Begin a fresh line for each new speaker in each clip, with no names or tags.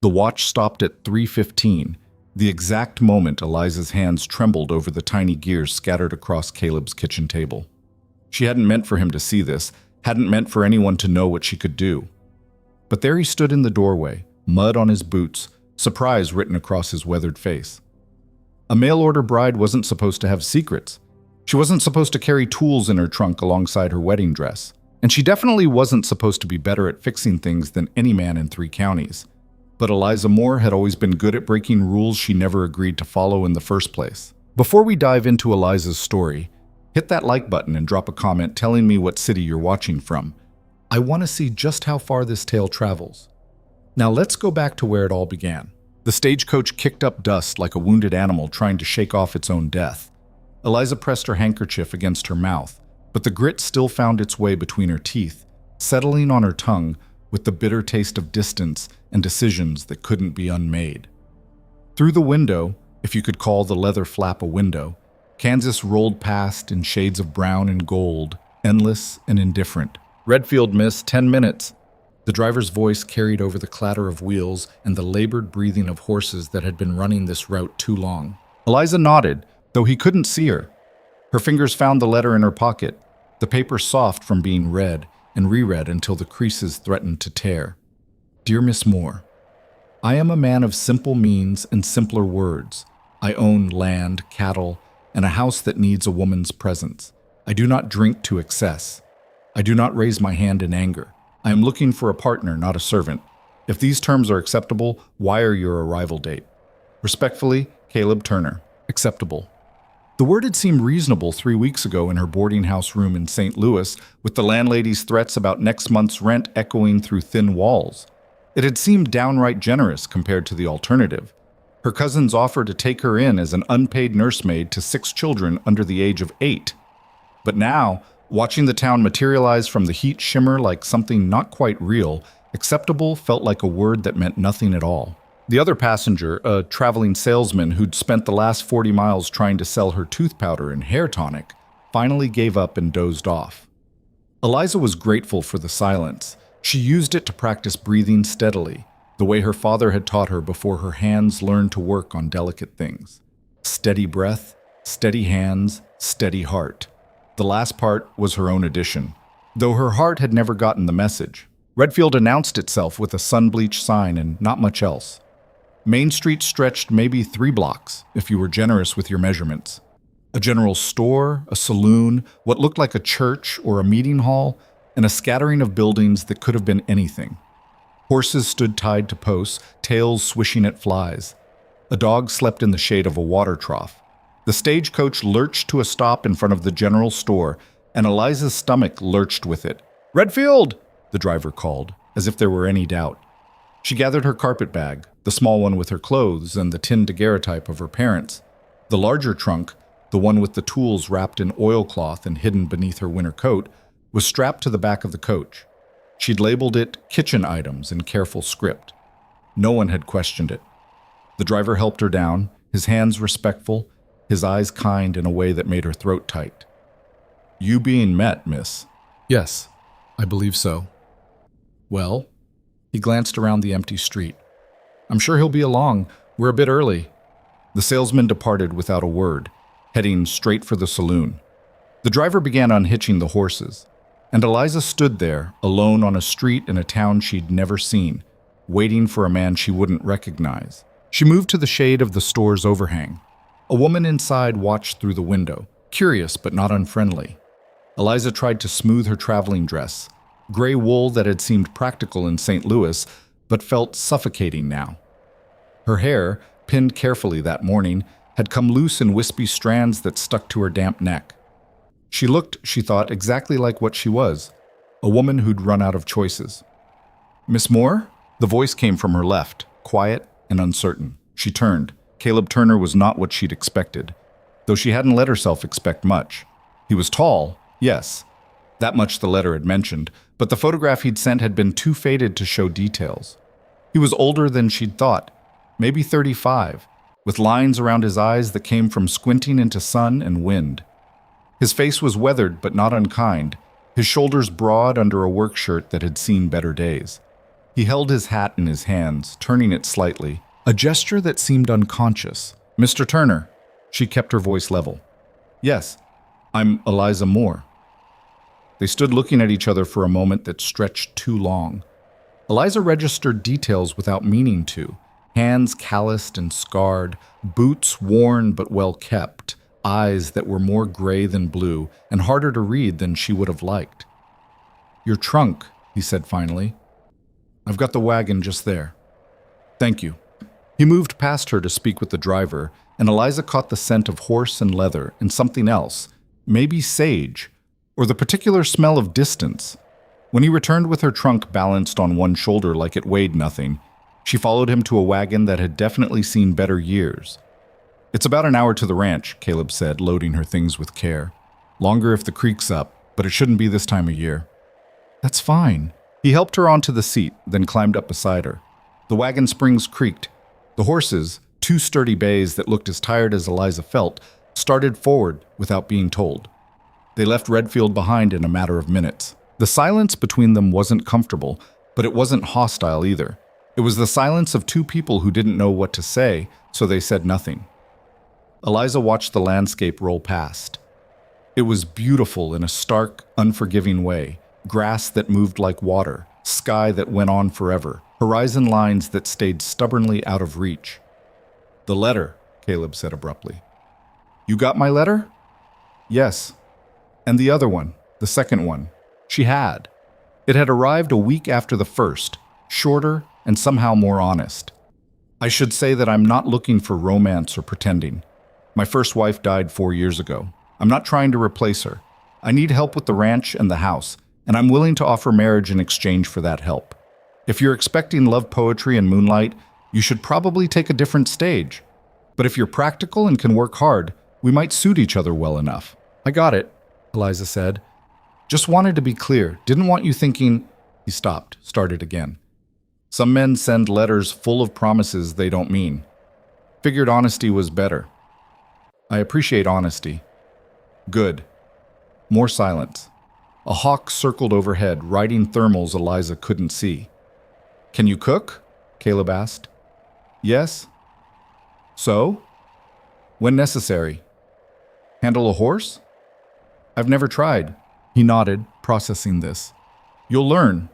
The watch stopped at 3:15, the exact moment Eliza's hands trembled over the tiny gears scattered across Caleb's kitchen table. She hadn't meant for him to see this, hadn't meant for anyone to know what she could do. But there he stood in the doorway, mud on his boots, surprise written across his weathered face. A mail-order bride wasn't supposed to have secrets. She wasn't supposed to carry tools in her trunk alongside her wedding dress. And she definitely wasn't supposed to be better at fixing things than any man in 3 counties. But Eliza Moore had always been good at breaking rules she never agreed to follow in the first place. Before we dive into Eliza's story, hit that like button and drop a comment telling me what city you're watching from. I want to see just how far this tale travels. Now let's go back to where it all began. The stagecoach kicked up dust like a wounded animal trying to shake off its own death. Eliza pressed her handkerchief against her mouth, but the grit still found its way between her teeth, settling on her tongue with the bitter taste of distance and decisions that couldn't be unmade. Through the window, if you could call the leather flap a window, Kansas rolled past in shades of brown and gold, endless and indifferent. Redfield, miss, 10 minutes. The driver's voice carried over the clatter of wheels and the labored breathing of horses that had been running this route too long. Eliza nodded, though he couldn't see her. Her fingers found the letter in her pocket, the paper soft from being read and reread until the creases threatened to tear. Dear Miss Moore, I am a man of simple means and simpler words. I own land, cattle, and a house that needs a woman's presence. I do not drink to excess. I do not raise my hand in anger. I am looking for a partner, not a servant. If these terms are acceptable, wire your arrival date. Respectfully, Caleb Turner. Acceptable. The word had seemed reasonable 3 weeks ago in her boarding house room in St. Louis, with the landlady's threats about next month's rent echoing through thin walls. It had seemed downright generous compared to the alternative. Her cousins offered to take her in as an unpaid nursemaid to 6 children under the age of 8. But now, watching the town materialize from the heat shimmer like something not quite real, acceptable felt like a word that meant nothing at all. The other passenger, a traveling salesman who'd spent the last 40 miles trying to sell her tooth powder and hair tonic, finally gave up and dozed off. Eliza was grateful for the silence. She used it to practice breathing steadily, the way her father had taught her before her hands learned to work on delicate things. Steady breath, steady hands, steady heart. The last part was her own addition, though her heart had never gotten the message. Redfield announced itself with a sun-bleached sign and not much else. Main Street stretched maybe 3 blocks, if you were generous with your measurements. A general store, a saloon, what looked like a church or a meeting hall, and a scattering of buildings that could have been anything. Horses stood tied to posts, tails swishing at flies. A dog slept in the shade of a water trough. The stagecoach lurched to a stop in front of the general store, and Eliza's stomach lurched with it. "Redfield!" the driver called, as if there were any doubt. She gathered her carpet bag, the small one with her clothes and the tin daguerreotype of her parents. The larger trunk, the one with the tools wrapped in oilcloth and hidden beneath her winter coat, was strapped to the back of the coach. She'd labeled it kitchen items in careful script. No one had questioned it. The driver helped her down, his hands respectful, his eyes kind in a way that made her throat tight. "You being met, miss?" "Yes, I believe so." "Well?" He glanced around the empty street. "I'm sure he'll be along. We're a bit early." The salesman departed without a word, heading straight for the saloon. The driver began unhitching the horses, and Eliza stood there, alone on a street in a town she'd never seen, waiting for a man she wouldn't recognize. She moved to the shade of the store's overhang. A woman inside watched through the window, curious but not unfriendly. Eliza tried to smooth her traveling dress, gray wool that had seemed practical in St. Louis, but felt suffocating now. Her hair, pinned carefully that morning, had come loose in wispy strands that stuck to her damp neck. She looked, she thought, exactly like what she was, a woman who'd run out of choices. "Miss Moore?" The voice came from her left, quiet and uncertain. She turned. Caleb Turner was not what she'd expected, though she hadn't let herself expect much. He was tall, yes. That much the letter had mentioned, but the photograph he'd sent had been too faded to show details. He was older than she'd thought, maybe 35, with lines around his eyes that came from squinting into sun and wind. His face was weathered but not unkind, his shoulders broad under a work shirt that had seen better days. He held his hat in his hands, turning it slightly, a gesture that seemed unconscious. "Mr. Turner." She kept her voice level. "Yes, I'm Eliza Moore." They stood looking at each other for a moment that stretched too long. Eliza registered details without meaning to. Hands calloused and scarred, boots worn but well kept, eyes that were more gray than blue and harder to read than she would have liked. "Your trunk," he said finally. "I've got the wagon just there." "Thank you." He moved past her to speak with the driver, and Eliza caught the scent of horse and leather and something else, maybe sage, or the particular smell of distance. When he returned with her trunk balanced on one shoulder like it weighed nothing, she followed him to a wagon that had definitely seen better years. "It's about an hour to the ranch," Caleb said, loading her things with care. "Longer if the creek's up, but it shouldn't be this time of year." "That's fine." He helped her onto the seat, then climbed up beside her. The wagon springs creaked. The horses, two sturdy bays that looked as tired as Eliza felt, started forward without being told. They left Redfield behind in a matter of minutes. The silence between them wasn't comfortable, but it wasn't hostile either. It was the silence of two people who didn't know what to say, so they said nothing. Eliza watched the landscape roll past. It was beautiful in a stark, unforgiving way. Grass that moved like water, sky that went on forever, horizon lines that stayed stubbornly out of reach. "The letter," Caleb said abruptly. "You got my letter?" "Yes." "And the other one, the second one?" She had. It had arrived a week after the first, shorter and somehow more honest. "I should say that I'm not looking for romance or pretending. My first wife died 4 years ago. I'm not trying to replace her. I need help with the ranch and the house, and I'm willing to offer marriage in exchange for that help. If you're expecting love poetry and moonlight, you should probably take a different stage. But if you're practical and can work hard, we might suit each other well enough." "I got it," Eliza said. "Just wanted to be clear. Didn't want you thinking—" He stopped, started again. "Some men send letters full of promises they don't mean. Figured honesty was better." "I appreciate honesty." "Good." More silence. A hawk circled overhead, riding thermals Eliza couldn't see. "Can you cook?" Caleb asked. "Yes." "So?" "When necessary." "Handle a horse?" "I've never tried." He nodded, processing this. "You'll learn.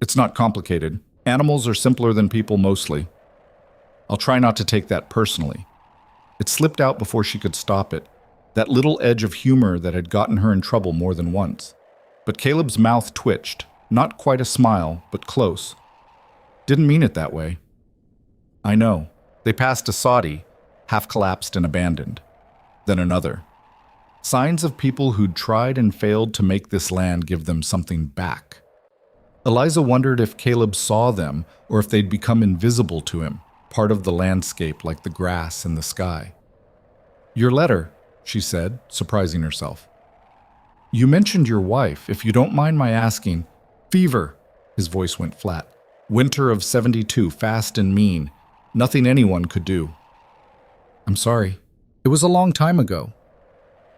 It's not complicated. Animals are simpler than people mostly." "I'll try not to take that personally." It slipped out before she could stop it, that little edge of humor that had gotten her in trouble more than once. But Caleb's mouth twitched, not quite a smile, but close. "Didn't mean it that way." "I know." They passed a soddy, half collapsed and abandoned. Then another. Signs of people who'd tried and failed to make this land give them something back. Eliza wondered if Caleb saw them or if they'd become invisible to him, part of the landscape like the grass and the sky. "Your letter," she said, surprising herself. "You mentioned your wife, if you don't mind my asking." "Fever." His voice went flat. "Winter of 72, fast and mean. Nothing anyone could do." "I'm sorry. It was a long time ago."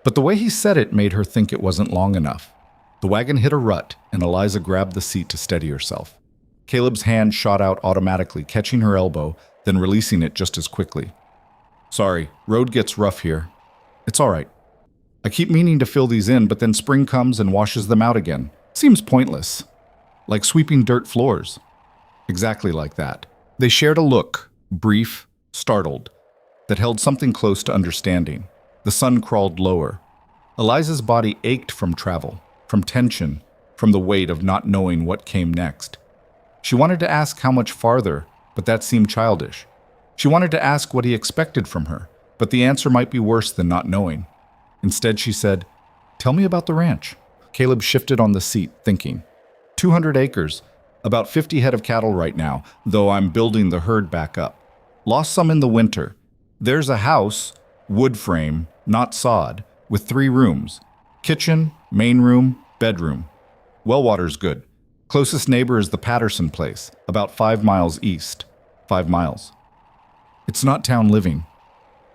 But the way he said it made her think it wasn't long enough. The wagon hit a rut, and Eliza grabbed the seat to steady herself. Caleb's hand shot out automatically, catching her elbow, then releasing it just as quickly. "Sorry, road gets rough here." "It's all right. I keep meaning to fill these in, but then spring comes and washes them out again. Seems pointless. Like sweeping dirt floors." Exactly like that. They shared a look, brief, startled, that held something close to understanding. The sun crawled lower. Eliza's body ached from travel, from tension, from the weight of not knowing what came next. She wanted to ask how much farther, but that seemed childish. She wanted to ask what he expected from her, but the answer might be worse than not knowing. Instead, she said, "Tell me about the ranch." Caleb shifted on the seat, thinking. 200 acres, about 50 head of cattle right now, though I'm building the herd back up. Lost some in the winter. There's a house, wood frame, not sod, with 3 rooms. Kitchen, main room, bedroom. Well water's good. Closest neighbor is the Patterson place, about 5 miles east. 5 miles. It's not town living.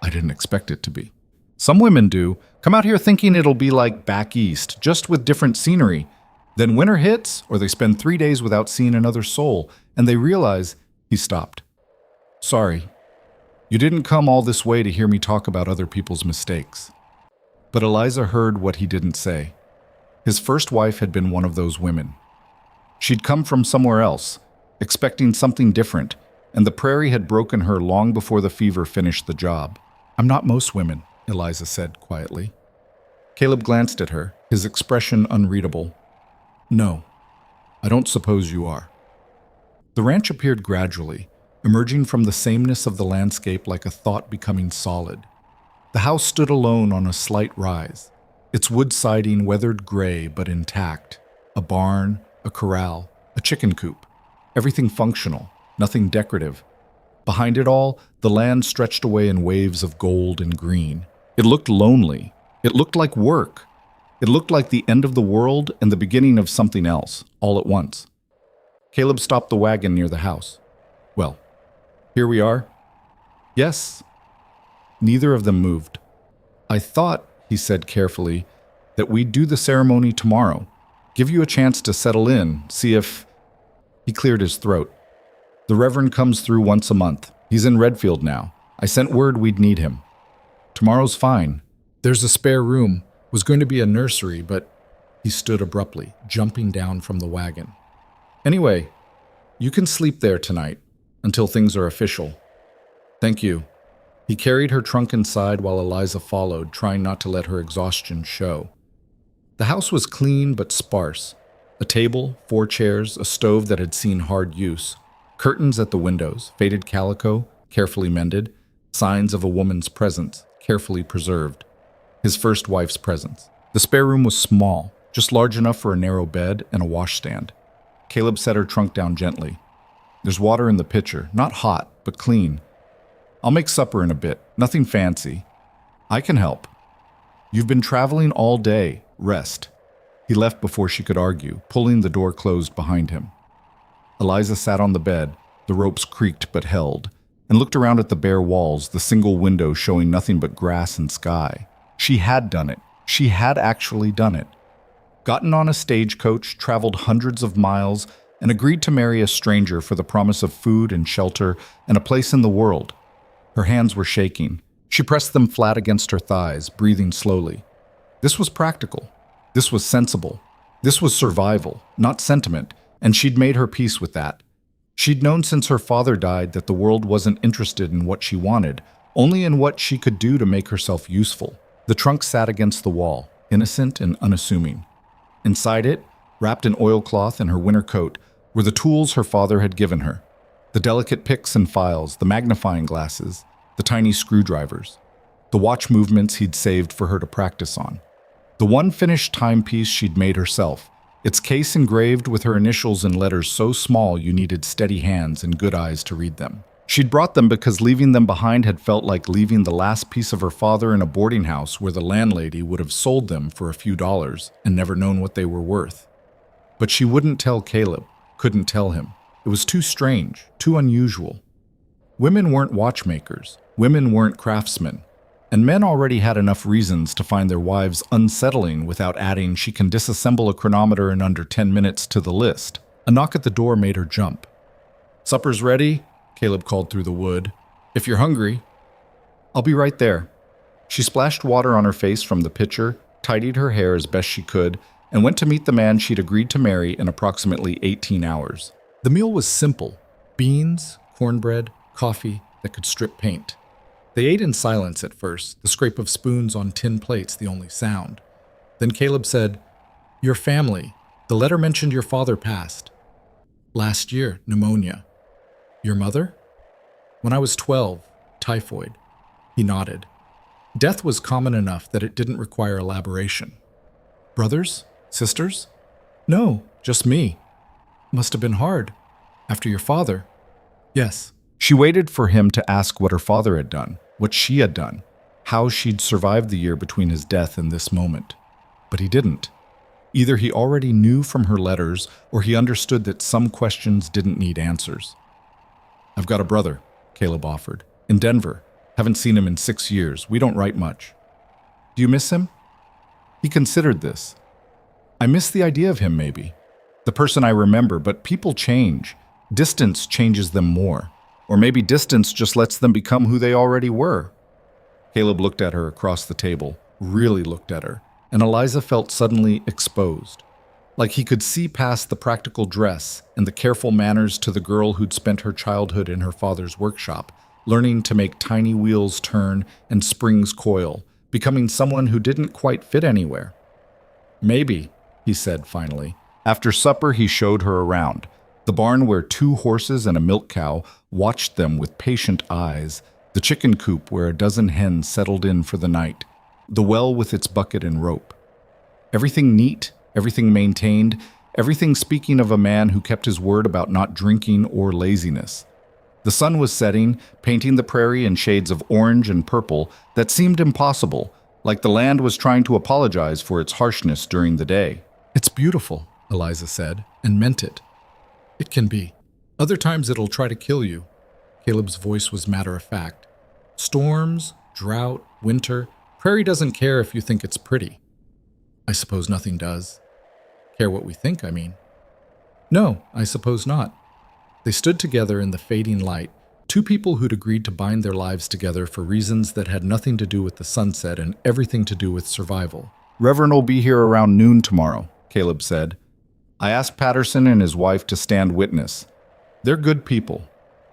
I didn't expect it to be. Some women do. Come out here thinking it'll be like back east, just with different scenery. Then winter hits, or they spend 3 days without seeing another soul, and they realize he stopped. Sorry, you didn't come all this way to hear me talk about other people's mistakes. But Eliza heard what he didn't say. His first wife had been one of those women. She'd come from somewhere else, expecting something different, and the prairie had broken her long before the fever finished the job. I'm not most women, Eliza said quietly. Caleb glanced at her, his expression unreadable. No, I don't suppose you are. The ranch appeared gradually, emerging from the sameness of the landscape like a thought becoming solid. The house stood alone on a slight rise, its wood siding weathered gray but intact, a barn, a corral, a chicken coop, everything functional, nothing decorative. Behind it all, the land stretched away in waves of gold and green. It looked lonely. It looked like work. It looked like the end of the world and the beginning of something else, all at once. Caleb stopped the wagon near the house. Well, here we are. Yes. Neither of them moved. I thought, he said carefully, that we'd do the ceremony tomorrow. Give you a chance to settle in, see if... He cleared his throat. The Reverend comes through once a month. He's in Redfield now. I sent word we'd need him. Tomorrow's fine. There's a spare room. Was going to be a nursery, but... He stood abruptly, jumping down from the wagon. Anyway, you can sleep there tonight, until things are official. Thank you. He carried her trunk inside while Eliza followed, trying not to let her exhaustion show. The house was clean but sparse. A table, 4 chairs, a stove that had seen hard use, curtains at the windows, faded calico, carefully mended, signs of a woman's presence, carefully preserved. His first wife's presence. The spare room was small, just large enough for a narrow bed and a washstand. Caleb set her trunk down gently. There's water in the pitcher, not hot, but clean. I'll make supper in a bit, nothing fancy. I can help. You've been traveling all day. Rest. He left before she could argue, pulling the door closed behind him. Eliza sat on the bed, the ropes creaked but held, and looked around at the bare walls, the single window showing nothing but grass and sky. She had done it. She had actually done it. Gotten on a stagecoach, traveled hundreds of miles, and agreed to marry a stranger for the promise of food and shelter and a place in the world. Her hands were shaking. She pressed them flat against her thighs, breathing slowly. This was practical. This was sensible. This was survival, not sentiment, and she'd made her peace with that. She'd known since her father died that the world wasn't interested in what she wanted, only in what she could do to make herself useful. The trunk sat against the wall, innocent and unassuming. Inside it, wrapped in oilcloth and her winter coat, were the tools her father had given her. The delicate picks and files, the magnifying glasses, the tiny screwdrivers, the watch movements he'd saved for her to practice on. The one finished timepiece she'd made herself, its case engraved with her initials in letters so small you needed steady hands and good eyes to read them. She'd brought them because leaving them behind had felt like leaving the last piece of her father in a boarding house where the landlady would have sold them for a few dollars and never known what they were worth. But she wouldn't tell Caleb, couldn't tell him. It was too strange, too unusual. Women weren't watchmakers, women weren't craftsmen, and men already had enough reasons to find their wives unsettling without adding she can disassemble a chronometer in under 10 minutes to the list. A knock at the door made her jump. Supper's ready? Caleb called through the wood. If you're hungry. I'll be right there. She splashed water on her face from the pitcher, tidied her hair as best she could, and went to meet the man she'd agreed to marry in approximately 18 hours. The meal was simple. Beans, cornbread, coffee that could strip paint. They ate in silence at first, the scrape of spoons on tin plates the only sound. Then Caleb said, Your family. The letter mentioned your father passed. Last year, pneumonia. Your mother? When I was 12, typhoid. He nodded. Death was common enough that it didn't require elaboration. Brothers? Sisters? No, just me. Must have been hard. After your father? Yes. She waited for him to ask what her father had done, what she had done, how she'd survived the year between his death and this moment. But he didn't. Either he already knew from her letters, or he understood that some questions didn't need answers. I've got a brother, Caleb offered. In Denver. Haven't seen him in 6 years. We don't write much. Do you miss him? He considered this. I miss the idea of him, maybe. The person I remember, but people change. Distance changes them more. Or maybe distance just lets them become who they already were. Caleb looked at her across the table, really looked at her, and Eliza felt suddenly exposed. Like he could see past the practical dress and the careful manners to the girl who'd spent her childhood in her father's workshop, learning to make tiny wheels turn and springs coil, becoming someone who didn't quite fit anywhere. Maybe, he said finally. After supper, he showed her around. The barn where 2 horses and a milk cow watched them with patient eyes, the chicken coop where a dozen hens settled in for the night, the well with its bucket and rope. Everything neat, everything maintained, everything speaking of a man who kept his word about not drinking or laziness. The sun was setting, painting the prairie in shades of orange and purple that seemed impossible, like the land was trying to apologize for its harshness during the day. "It's beautiful," Eliza said, and meant it. "It can be. Other times it'll try to kill you." Caleb's voice was matter-of-fact. "Storms, drought, winter, prairie doesn't care if you think it's pretty." "I suppose nothing does." "Care what we think, I mean." "No, I suppose not." They stood together in the fading light, 2 people who'd agreed to bind their lives together for reasons that had nothing to do with the sunset and everything to do with survival. "Reverend will be here around noon tomorrow," Caleb said. "I asked Patterson and his wife to stand witness. They're good people.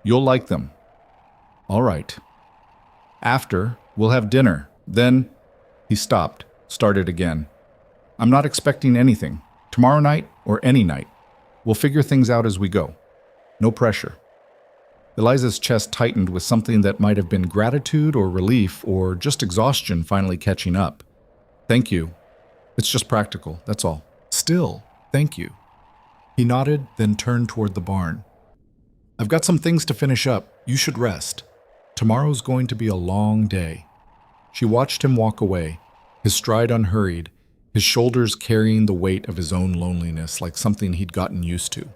You'll like them." "All right." "After, we'll have dinner. Then—" He stopped, started again. "I'm not expecting anything. Tomorrow night or any night. We'll figure things out as we go. No pressure." Eliza's chest tightened with something that might have been gratitude or relief or just exhaustion finally catching up. "Thank you. It's just practical, that's all." "Still, thank you." He nodded, then turned toward the barn. "I've got some things to finish up. You should rest. Tomorrow's going to be a long day." She watched him walk away, his stride unhurried, his shoulders carrying the weight of his own loneliness like something he'd gotten used to.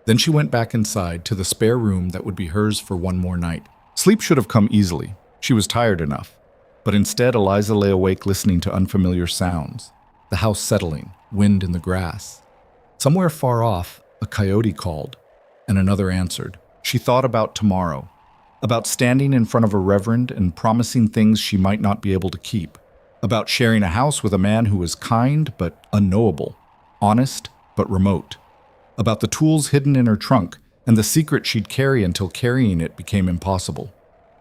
Then she went back inside to the spare room that would be hers for one more night. Sleep should have come easily. She was tired enough. But instead, Eliza lay awake listening to unfamiliar sounds. The house settling, wind in the grass. Somewhere far off, a coyote called, and another answered. She thought about tomorrow, about standing in front of a reverend and promising things she might not be able to keep, about sharing a house with a man who was kind but unknowable, honest but remote, about the tools hidden in her trunk and the secret she'd carry until carrying it became impossible.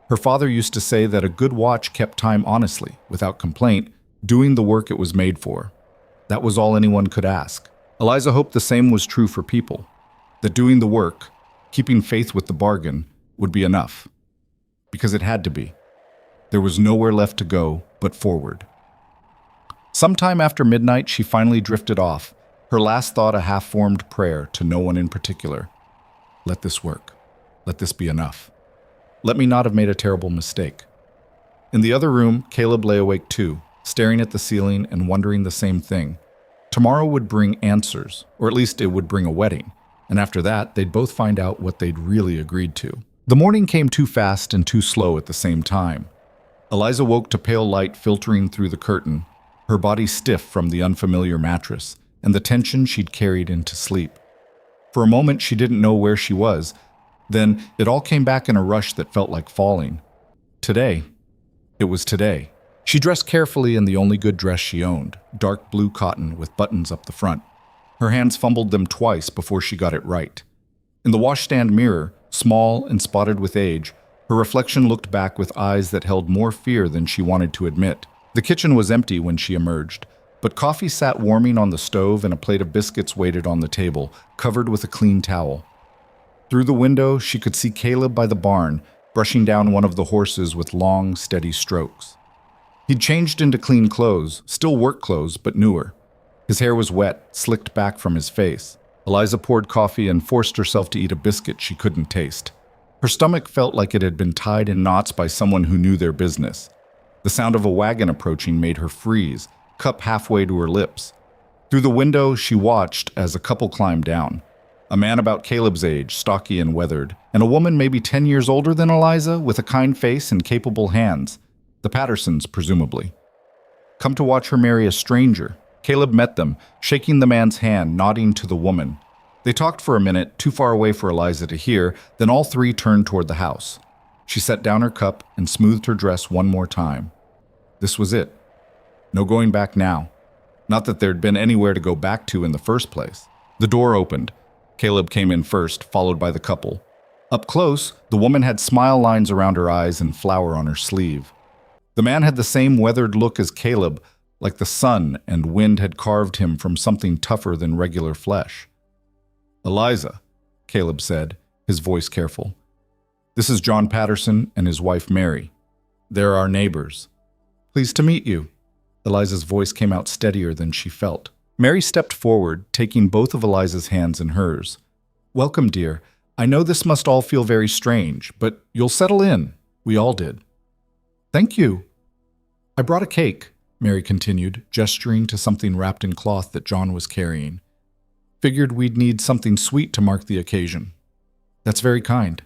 Her father used to say that a good watch kept time honestly, without complaint, doing the work it was made for. That was all anyone could ask. Eliza hoped the same was true for people, that doing the work, keeping faith with the bargain, would be enough. Because it had to be. There was nowhere left to go but forward. Sometime after midnight, she finally drifted off, her last thought a half-formed prayer to no one in particular. Let this work. Let this be enough. Let me not have made a terrible mistake. In the other room, Caleb lay awake too, staring at the ceiling and wondering the same thing. Tomorrow would bring answers, or at least it would bring a wedding, and after that, they'd both find out what they'd really agreed to. The morning came too fast and too slow at the same time. Eliza woke to pale light filtering through the curtain, her body stiff from the unfamiliar mattress and the tension she'd carried into sleep. For a moment, she didn't know where she was. Then it all came back in a rush that felt like falling. Today. It was today. She dressed carefully in the only good dress she owned, dark blue cotton with buttons up the front. Her hands fumbled them twice before she got it right. In the washstand mirror, small and spotted with age, her reflection looked back with eyes that held more fear than she wanted to admit. The kitchen was empty when she emerged, but coffee sat warming on the stove and a plate of biscuits waited on the table, covered with a clean towel. Through the window, she could see Caleb by the barn, brushing down one of the horses with long, steady strokes. He'd changed into clean clothes, still work clothes, but newer. His hair was wet, slicked back from his face. Eliza poured coffee and forced herself to eat a biscuit she couldn't taste. Her stomach felt like it had been tied in knots by someone who knew their business. The sound of a wagon approaching made her freeze, cup halfway to her lips. Through the window, she watched as a couple climbed down. A man about Caleb's age, stocky and weathered, and a woman maybe 10 years older than Eliza, with a kind face and capable hands. The Pattersons, presumably. Come to watch her marry a stranger. Caleb met them, shaking the man's hand, nodding to the woman. They talked for a minute, too far away for Eliza to hear, then all three turned toward the house. She set down her cup and smoothed her dress one more time. This was it. No going back now. Not that there'd been anywhere to go back to in the first place. The door opened. Caleb came in first, followed by the couple. Up close, the woman had smile lines around her eyes and flower on her sleeve. The man had the same weathered look as Caleb, like the sun and wind had carved him from something tougher than regular flesh. "Eliza," Caleb said, his voice careful. "This is John Patterson and his wife Mary. They're our neighbors." "Pleased to meet you." Eliza's voice came out steadier than she felt. Mary stepped forward, taking both of Eliza's hands in hers. "Welcome, dear. I know this must all feel very strange, but you'll settle in. We all did." "Thank you." "I brought a cake," Mary continued, gesturing to something wrapped in cloth that John was carrying. "Figured we'd need something sweet to mark the occasion." "That's very kind."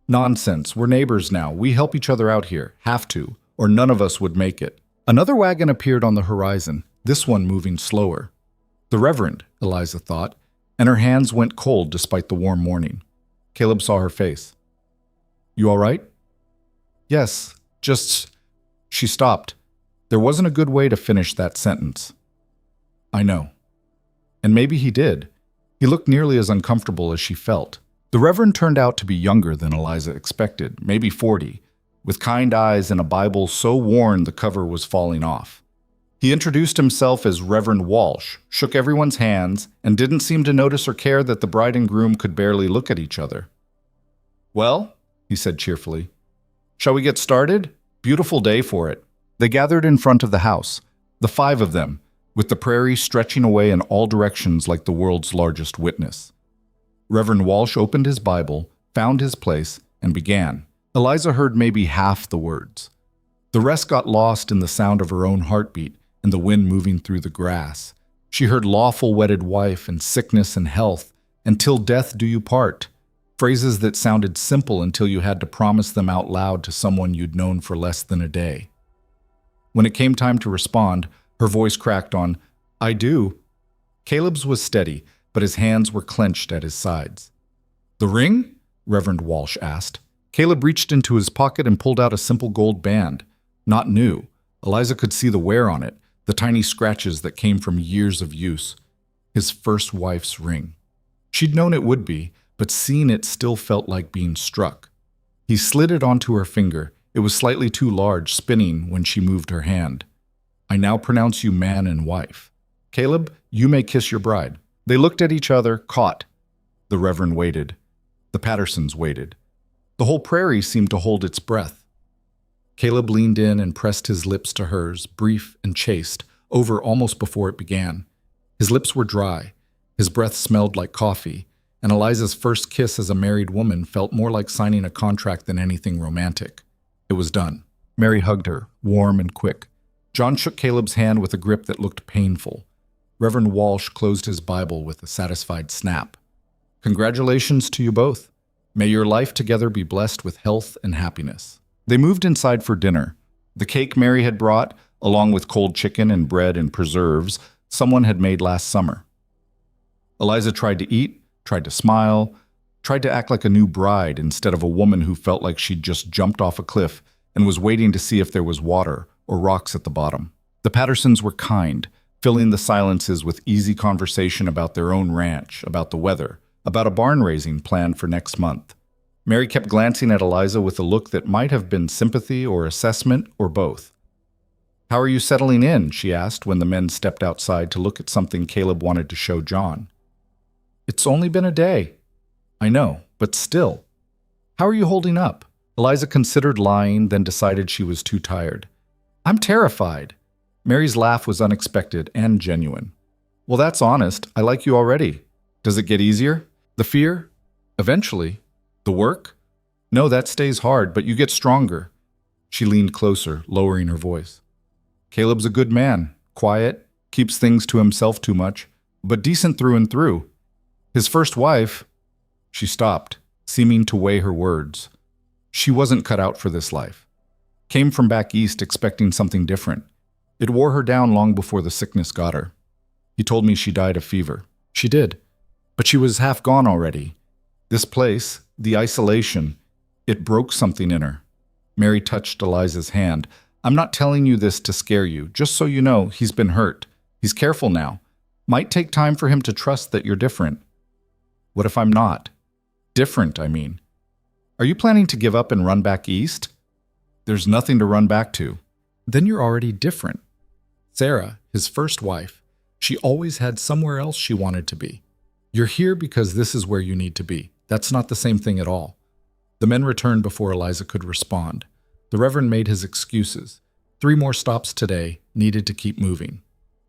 "Nonsense. We're neighbors now. We help each other out here. Have to, or none of us would make it." Another wagon appeared on the horizon, this one moving slower. The Reverend, Eliza thought, and her hands went cold despite the warm morning. Caleb saw her face. "You all right?" "Yes, just..." She stopped. There wasn't a good way to finish that sentence. "I know." And maybe he did. He looked nearly as uncomfortable as she felt. The Reverend turned out to be younger than Eliza expected, maybe 40, with kind eyes and a Bible so worn the cover was falling off. He introduced himself as Reverend Walsh, shook everyone's hands, and didn't seem to notice or care that the bride and groom could barely look at each other. "Well," he said cheerfully, "shall we get started? Beautiful day for it." They gathered in front of the house, the 5 of them, with the prairie stretching away in all directions like the world's largest witness. Reverend Walsh opened his Bible, found his place, and began. Eliza heard maybe half the words. The rest got lost in the sound of her own heartbeat and the wind moving through the grass. She heard "lawful wedded wife" and "sickness and health," and "till death do you part," phrases that sounded simple until you had to promise them out loud to someone you'd known for less than a day. When it came time to respond, her voice cracked on, "I do." Caleb's was steady, but his hands were clenched at his sides. "The ring?" Reverend Walsh asked. Caleb reached into his pocket and pulled out a simple gold band. Not new. Eliza could see the wear on it, the tiny scratches that came from years of use. His first wife's ring. She'd known it would be, but seeing it still felt like being struck. He slid it onto her finger. It was slightly too large, spinning when she moved her hand. "I now pronounce you man and wife. Caleb, you may kiss your bride." They looked at each other, caught. The Reverend waited. The Pattersons waited. The whole prairie seemed to hold its breath. Caleb leaned in and pressed his lips to hers, brief and chaste, over almost before it began. His lips were dry. His breath smelled like coffee, and Eliza's first kiss as a married woman felt more like signing a contract than anything romantic. It was done. Mary hugged her, warm and quick. John shook Caleb's hand with a grip that looked painful. Reverend Walsh closed his Bible with a satisfied snap. "Congratulations to you both. May your life together be blessed with health and happiness." They moved inside for dinner. The cake Mary had brought, along with cold chicken and bread and preserves, someone had made last summer. Eliza tried to eat, tried to smile, tried to act like a new bride instead of a woman who felt like she'd just jumped off a cliff and was waiting to see if there was water or rocks at the bottom. The Pattersons were kind, filling the silences with easy conversation about their own ranch, about the weather, about a barn raising planned for next month. Mary kept glancing at Eliza with a look that might have been sympathy or assessment or both. "How are you settling in?" she asked when the men stepped outside to look at something Caleb wanted to show John. "It's only been a day." "I know, but still." "How are you holding up?" Eliza considered lying, then decided she was too tired. "I'm terrified." Mary's laugh was unexpected and genuine. "Well, that's honest. I like you already. Does it get easier? The fear? Eventually. The work? No, that stays hard, but you get stronger." She leaned closer, lowering her voice. "Caleb's a good man, quiet, keeps things to himself too much, but decent through and through. His first wife..." She stopped, seeming to weigh her words. She wasn't cut out for this life. Came from back east expecting something different. It wore her down long before the sickness got her. He told me she died of fever. She did. But she was half gone already. This place, the isolation, it broke something in her. Mary touched Eliza's hand. I'm not telling you this to scare you. Just so you know, he's been hurt. He's careful now. Might take time for him to trust that you're different. What if I'm not? Different, I mean. Are you planning to give up and run back east? There's nothing to run back to. Then you're already different. Sarah, his first wife, she always had somewhere else she wanted to be. You're here because this is where you need to be. That's not the same thing at all. The men returned before Eliza could respond. The Reverend made his excuses. 3 more stops today, needed to keep moving.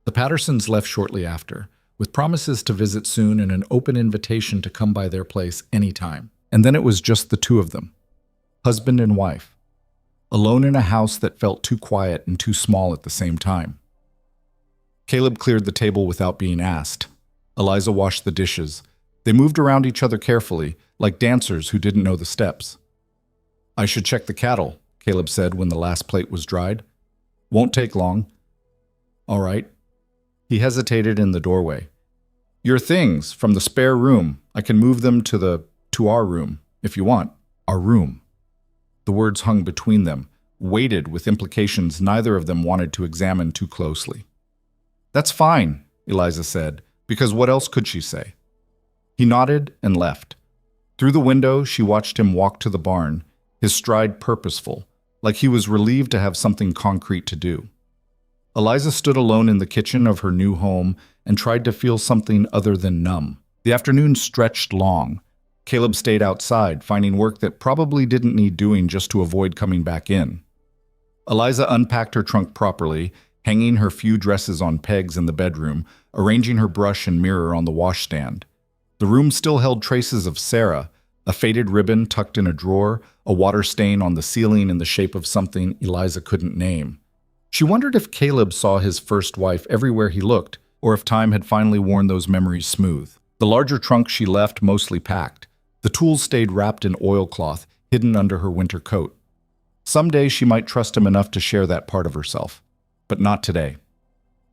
The Pattersons left shortly after, with promises to visit soon and an open invitation to come by their place anytime. And then it was just the 2 of them, husband and wife, alone in a house that felt too quiet and too small at the same time. Caleb cleared the table without being asked. Eliza washed the dishes. They moved around each other carefully, like dancers who didn't know the steps. I should check the cattle, Caleb said when the last plate was dried. Won't take long. All right. He hesitated in the doorway. Your things from the spare room. I can move them to our room, if you want. Our room. The words hung between them, weighted with implications neither of them wanted to examine too closely. That's fine, Eliza said, because what else could she say? He nodded and left. Through the window, she watched him walk to the barn, his stride purposeful, like he was relieved to have something concrete to do. Eliza stood alone in the kitchen of her new home and tried to feel something other than numb. The afternoon stretched long. Caleb stayed outside, finding work that probably didn't need doing just to avoid coming back in. Eliza unpacked her trunk properly, hanging her few dresses on pegs in the bedroom, arranging her brush and mirror on the washstand. The room still held traces of Sarah, a faded ribbon tucked in a drawer, a water stain on the ceiling in the shape of something Eliza couldn't name. She wondered if Caleb saw his first wife everywhere he looked, or if time had finally worn those memories smooth. The larger trunk she left mostly packed. The tools stayed wrapped in oilcloth, hidden under her winter coat. Someday she might trust him enough to share that part of herself. But not today.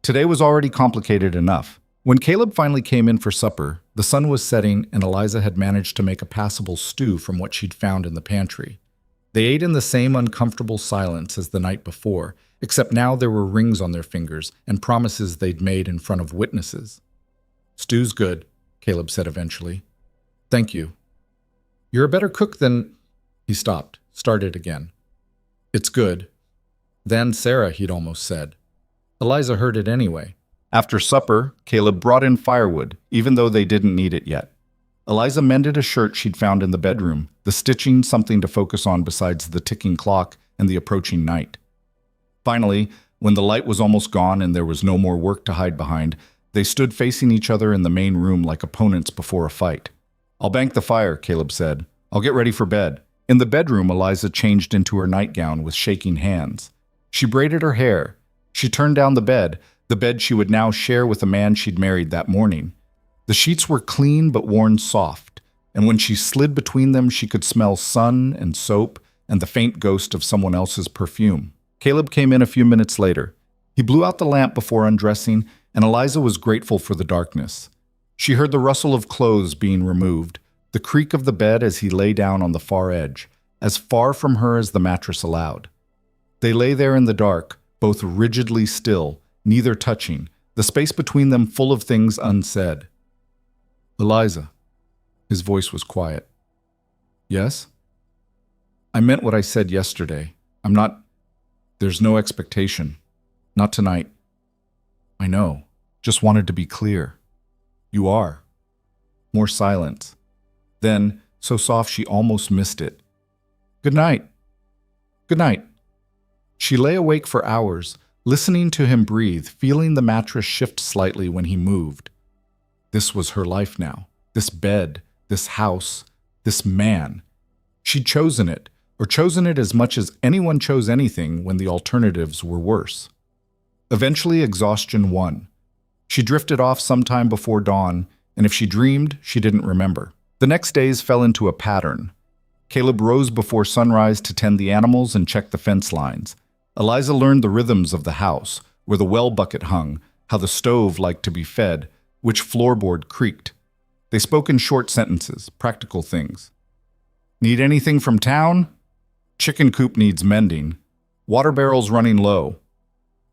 Today was already complicated enough. When Caleb finally came in for supper, the sun was setting and Eliza had managed to make a passable stew from what she'd found in the pantry. They ate in the same uncomfortable silence as the night before, except now there were rings on their fingers and promises they'd made in front of witnesses. Stew's good, Caleb said eventually. Thank you. You're a better cook than... He stopped, started again. It's good. Than Sarah, he'd almost said. Eliza heard it anyway. After supper, Caleb brought in firewood, even though they didn't need it yet. Eliza mended a shirt she'd found in the bedroom, the stitching something to focus on besides the ticking clock and the approaching night. Finally, when the light was almost gone and there was no more work to hide behind, they stood facing each other in the main room like opponents before a fight. I'll bank the fire, Caleb said. I'll get ready for bed. In the bedroom, Eliza changed into her nightgown with shaking hands. She braided her hair. She turned down the bed she would now share with a man she'd married that morning. The sheets were clean but worn soft, and when she slid between them, she could smell sun and soap and the faint ghost of someone else's perfume. Caleb came in a few minutes later. He blew out the lamp before undressing, and Eliza was grateful for the darkness. She heard the rustle of clothes being removed, the creak of the bed as he lay down on the far edge, as far from her as the mattress allowed. They lay there in the dark, both rigidly still, neither touching, the space between them full of things unsaid. Eliza. His voice was quiet. Yes? I meant what I said yesterday. There's no expectation. Not tonight. I know. Just wanted to be clear. You are. More silence. Then, so soft she almost missed it. Good night. Good night. She lay awake for hours, listening to him breathe, feeling the mattress shift slightly when he moved. This was her life now. This bed, this house, this man. She'd chosen it, or chosen it as much as anyone chose anything when the alternatives were worse. Eventually, exhaustion won. She drifted off sometime before dawn, and if she dreamed, she didn't remember. The next days fell into a pattern. Caleb rose before sunrise to tend the animals and check the fence lines. Eliza learned the rhythms of the house, where the well bucket hung, how the stove liked to be fed, which floorboard creaked. They spoke in short sentences, practical things. Need anything from town? Chicken coop needs mending. Water barrel's running low.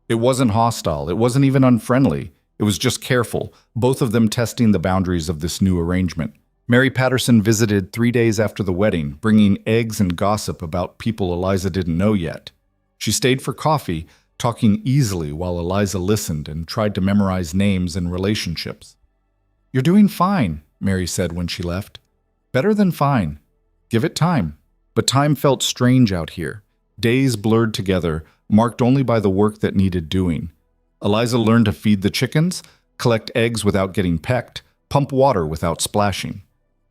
It wasn't hostile. It wasn't even unfriendly. It was just careful, both of them testing the boundaries of this new arrangement. Mary Patterson visited 3 days after the wedding, bringing eggs and gossip about people Eliza didn't know yet. She stayed for coffee, talking easily while Eliza listened and tried to memorize names and relationships. "You're doing fine," Mary said when she left. "Better than fine. Give it time." But time felt strange out here. Days blurred together, marked only by the work that needed doing. Eliza learned to feed the chickens, collect eggs without getting pecked, pump water without splashing.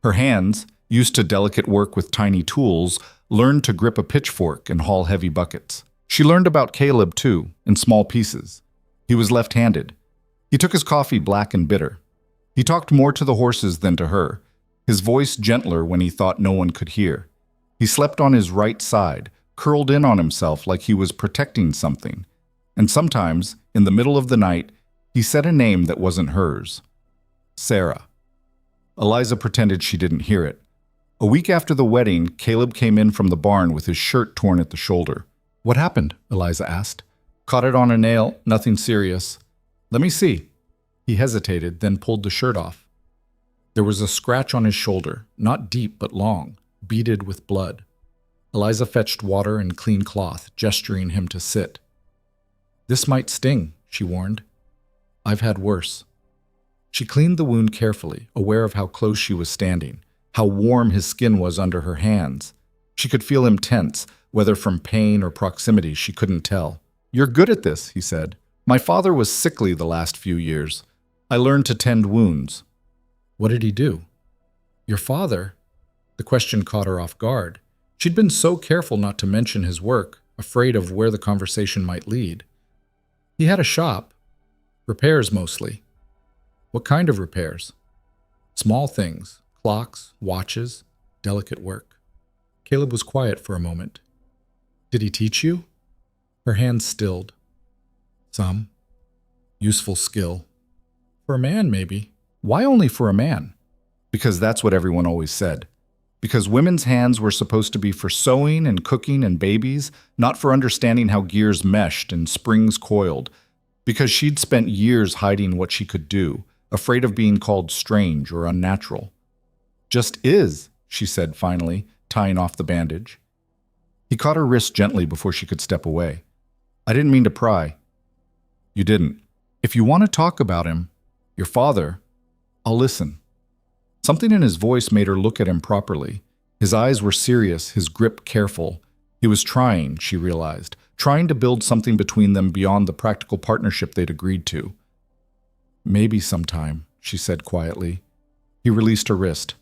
Her hands, used to delicate work with tiny tools, learned to grip a pitchfork and haul heavy buckets. She learned about Caleb, too, in small pieces. He was left-handed. He took his coffee black and bitter. He talked more to the horses than to her, his voice gentler when he thought no one could hear. He slept on his right side, curled in on himself like he was protecting something. And sometimes, in the middle of the night, he said a name that wasn't hers. Sarah. Eliza pretended she didn't hear it. A week after the wedding, Caleb came in from the barn with his shirt torn at the shoulder. "What happened?" Eliza asked. "Caught it on a nail, nothing serious." "Let me see." He hesitated, then pulled the shirt off. There was a scratch on his shoulder, not deep but long, beaded with blood. Eliza fetched water and clean cloth, gesturing him to sit. "This might sting," she warned. "I've had worse." She cleaned the wound carefully, aware of how close she was standing, how warm his skin was under her hands. She could feel him tense, whether from pain or proximity, she couldn't tell. "You're good at this," he said. "My father was sickly the last few years. I learned to tend wounds." "What did he do?" "Your father?" The question caught her off guard. She'd been so careful not to mention his work, afraid of where the conversation might lead. "He had a shop. Repairs mostly." "What kind of repairs?" "Small things. Clocks, watches, delicate work." Caleb was quiet for a moment. "Did he teach you?" Her hands stilled. "Some. Useful skill. For a man, maybe." "Why only for a man?" "Because that's what everyone always said. Because women's hands were supposed to be for sewing and cooking and babies, not for understanding how gears meshed and springs coiled. Because she'd spent years hiding what she could do, afraid of being called strange or unnatural." "Just is," she said finally, tying off the bandage. He caught her wrist gently before she could step away. "I didn't mean to pry." "You didn't. If you want to talk about him, your father, I'll listen." Something in his voice made her look at him properly. His eyes were serious, his grip careful. He was trying, she realized, trying to build something between them beyond the practical partnership they'd agreed to. "Maybe sometime," she said quietly. He released her wrist.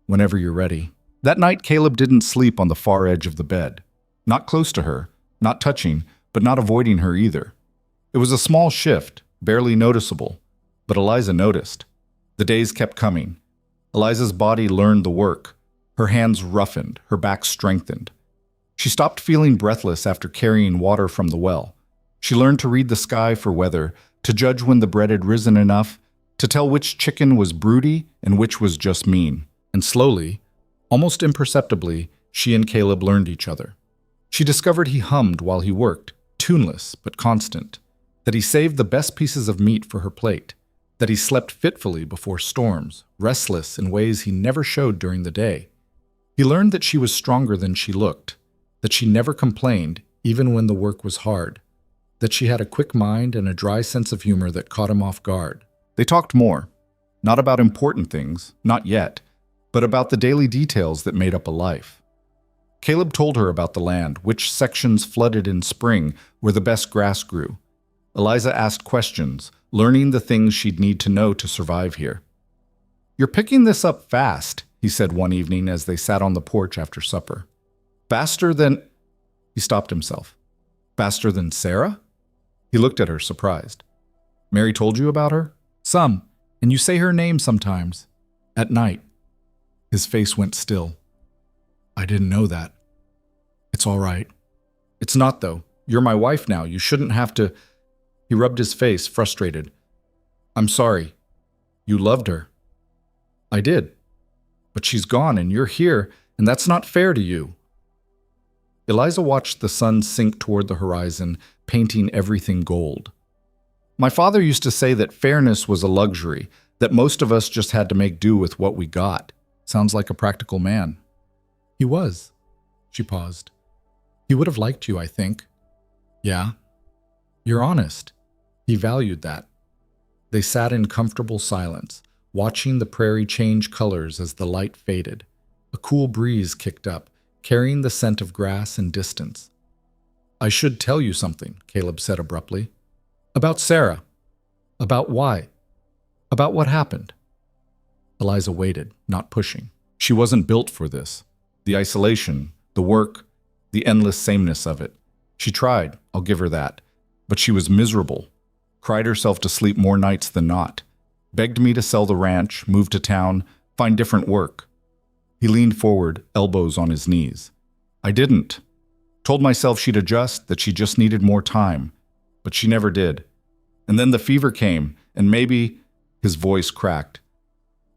"Whenever you're ready." That night, Caleb didn't sleep on the far edge of the bed. Not close to her, not touching, but not avoiding her either. It was a small shift, barely noticeable, but Eliza noticed. The days kept coming. Eliza's body learned the work. Her hands roughened, her back strengthened. She stopped feeling breathless after carrying water from the well. She learned to read the sky for weather, to judge when the bread had risen enough, to tell which chicken was broody and which was just mean. And slowly, almost imperceptibly, she and Caleb learned each other. She discovered he hummed while he worked, tuneless but constant, that he saved the best pieces of meat for her plate, that he slept fitfully before storms, restless in ways he never showed during the day. He learned that she was stronger than she looked, that she never complained, even when the work was hard, that she had a quick mind and a dry sense of humor that caught him off guard. They talked more, not about important things, not yet, but about the daily details that made up a life. Caleb told her about the land, which sections flooded in spring, where the best grass grew. Eliza asked questions, learning the things she'd need to know to survive here. "You're picking this up fast," he said one evening as they sat on the porch after supper. "Faster than—" He stopped himself. "Faster than Sarah?" He looked at her, surprised. "Mary told you about her?" "Some, and you say her name sometimes. At night." His face went still. "I didn't know that." "It's all right." "It's not, though. You're my wife now. You shouldn't have to—" He rubbed his face, frustrated. I'm sorry. You loved her. I did. But she's gone and you're here, and that's not fair to you. Eliza watched the sun sink toward the horizon, painting everything gold. My father used to say that fairness was a luxury, that most of us just had to make do with what we got. Sounds like a practical man. He was. She paused. He would have liked you, I think. Yeah. You're honest. He valued that. They sat in comfortable silence, watching the prairie change colors as the light faded. A cool breeze kicked up, carrying the scent of grass and distance. I should tell you something, Caleb said abruptly. About Sarah. About why. About what happened. Eliza waited, not pushing. She wasn't built for this. The isolation, the work, the endless sameness of it. She tried, I'll give her that. But she was miserable. Cried herself to sleep more nights than not. Begged me to sell the ranch, move to town, find different work. He leaned forward, elbows on his knees. I didn't. Told myself she'd adjust, that she just needed more time. But she never did. And then the fever came, and maybe, his voice cracked.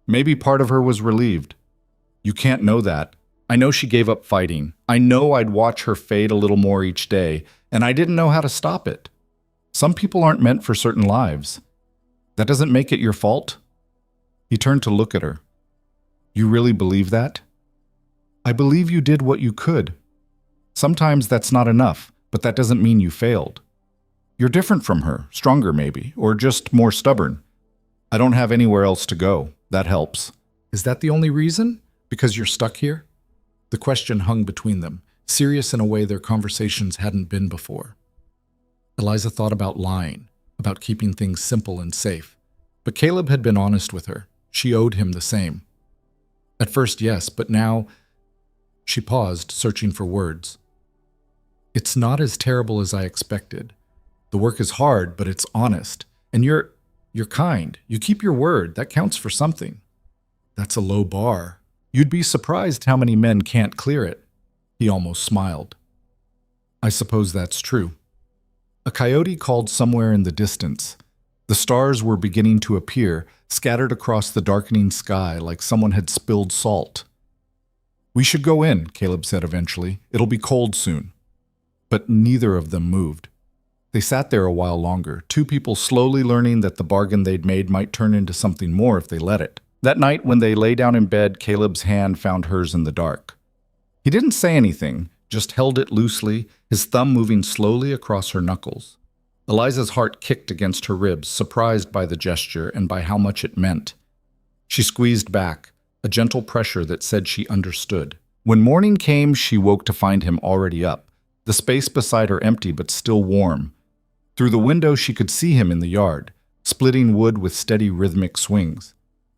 Maybe part of her was relieved. You can't know that. I know she gave up fighting. I know I'd watch her fade a little more each day, and I didn't know how to stop it. Some people aren't meant for certain lives. That doesn't make it your fault. He turned to look at her. You really believe that? I believe you did what you could. Sometimes that's not enough, but that doesn't mean you failed. You're different from her, stronger maybe, or just more stubborn. I don't have anywhere else to go. That helps. Is that the only reason? Because you're stuck here? The question hung between them, serious in a way their conversations hadn't been before. Eliza thought about lying, about keeping things simple and safe. But Caleb had been honest with her. She owed him the same. At first, yes, but now... She paused, searching for words. It's not as terrible as I expected. The work is hard, but it's honest. And you're kind. You keep your word. That counts for something. That's a low bar. You'd be surprised how many men can't clear it. He almost smiled. I suppose that's true. A coyote called somewhere in the distance. The stars were beginning to appear, scattered across the darkening sky like someone had spilled salt. We should go in, Caleb said eventually. It'll be cold soon. But neither of them moved. They sat there a while longer, two people slowly learning that the bargain they'd made might turn into something more if they let it. That night, when they lay down in bed, Caleb's hand found hers in the dark. He didn't say anything, just held it loosely, his thumb moving slowly across her knuckles. Eliza's heart kicked against her ribs, surprised by the gesture and by how much it meant. She squeezed back, a gentle pressure that said she understood. When morning came, she woke to find him already up, the space beside her empty but still warm. Through the window, she could see him in the yard, splitting wood with steady rhythmic swings.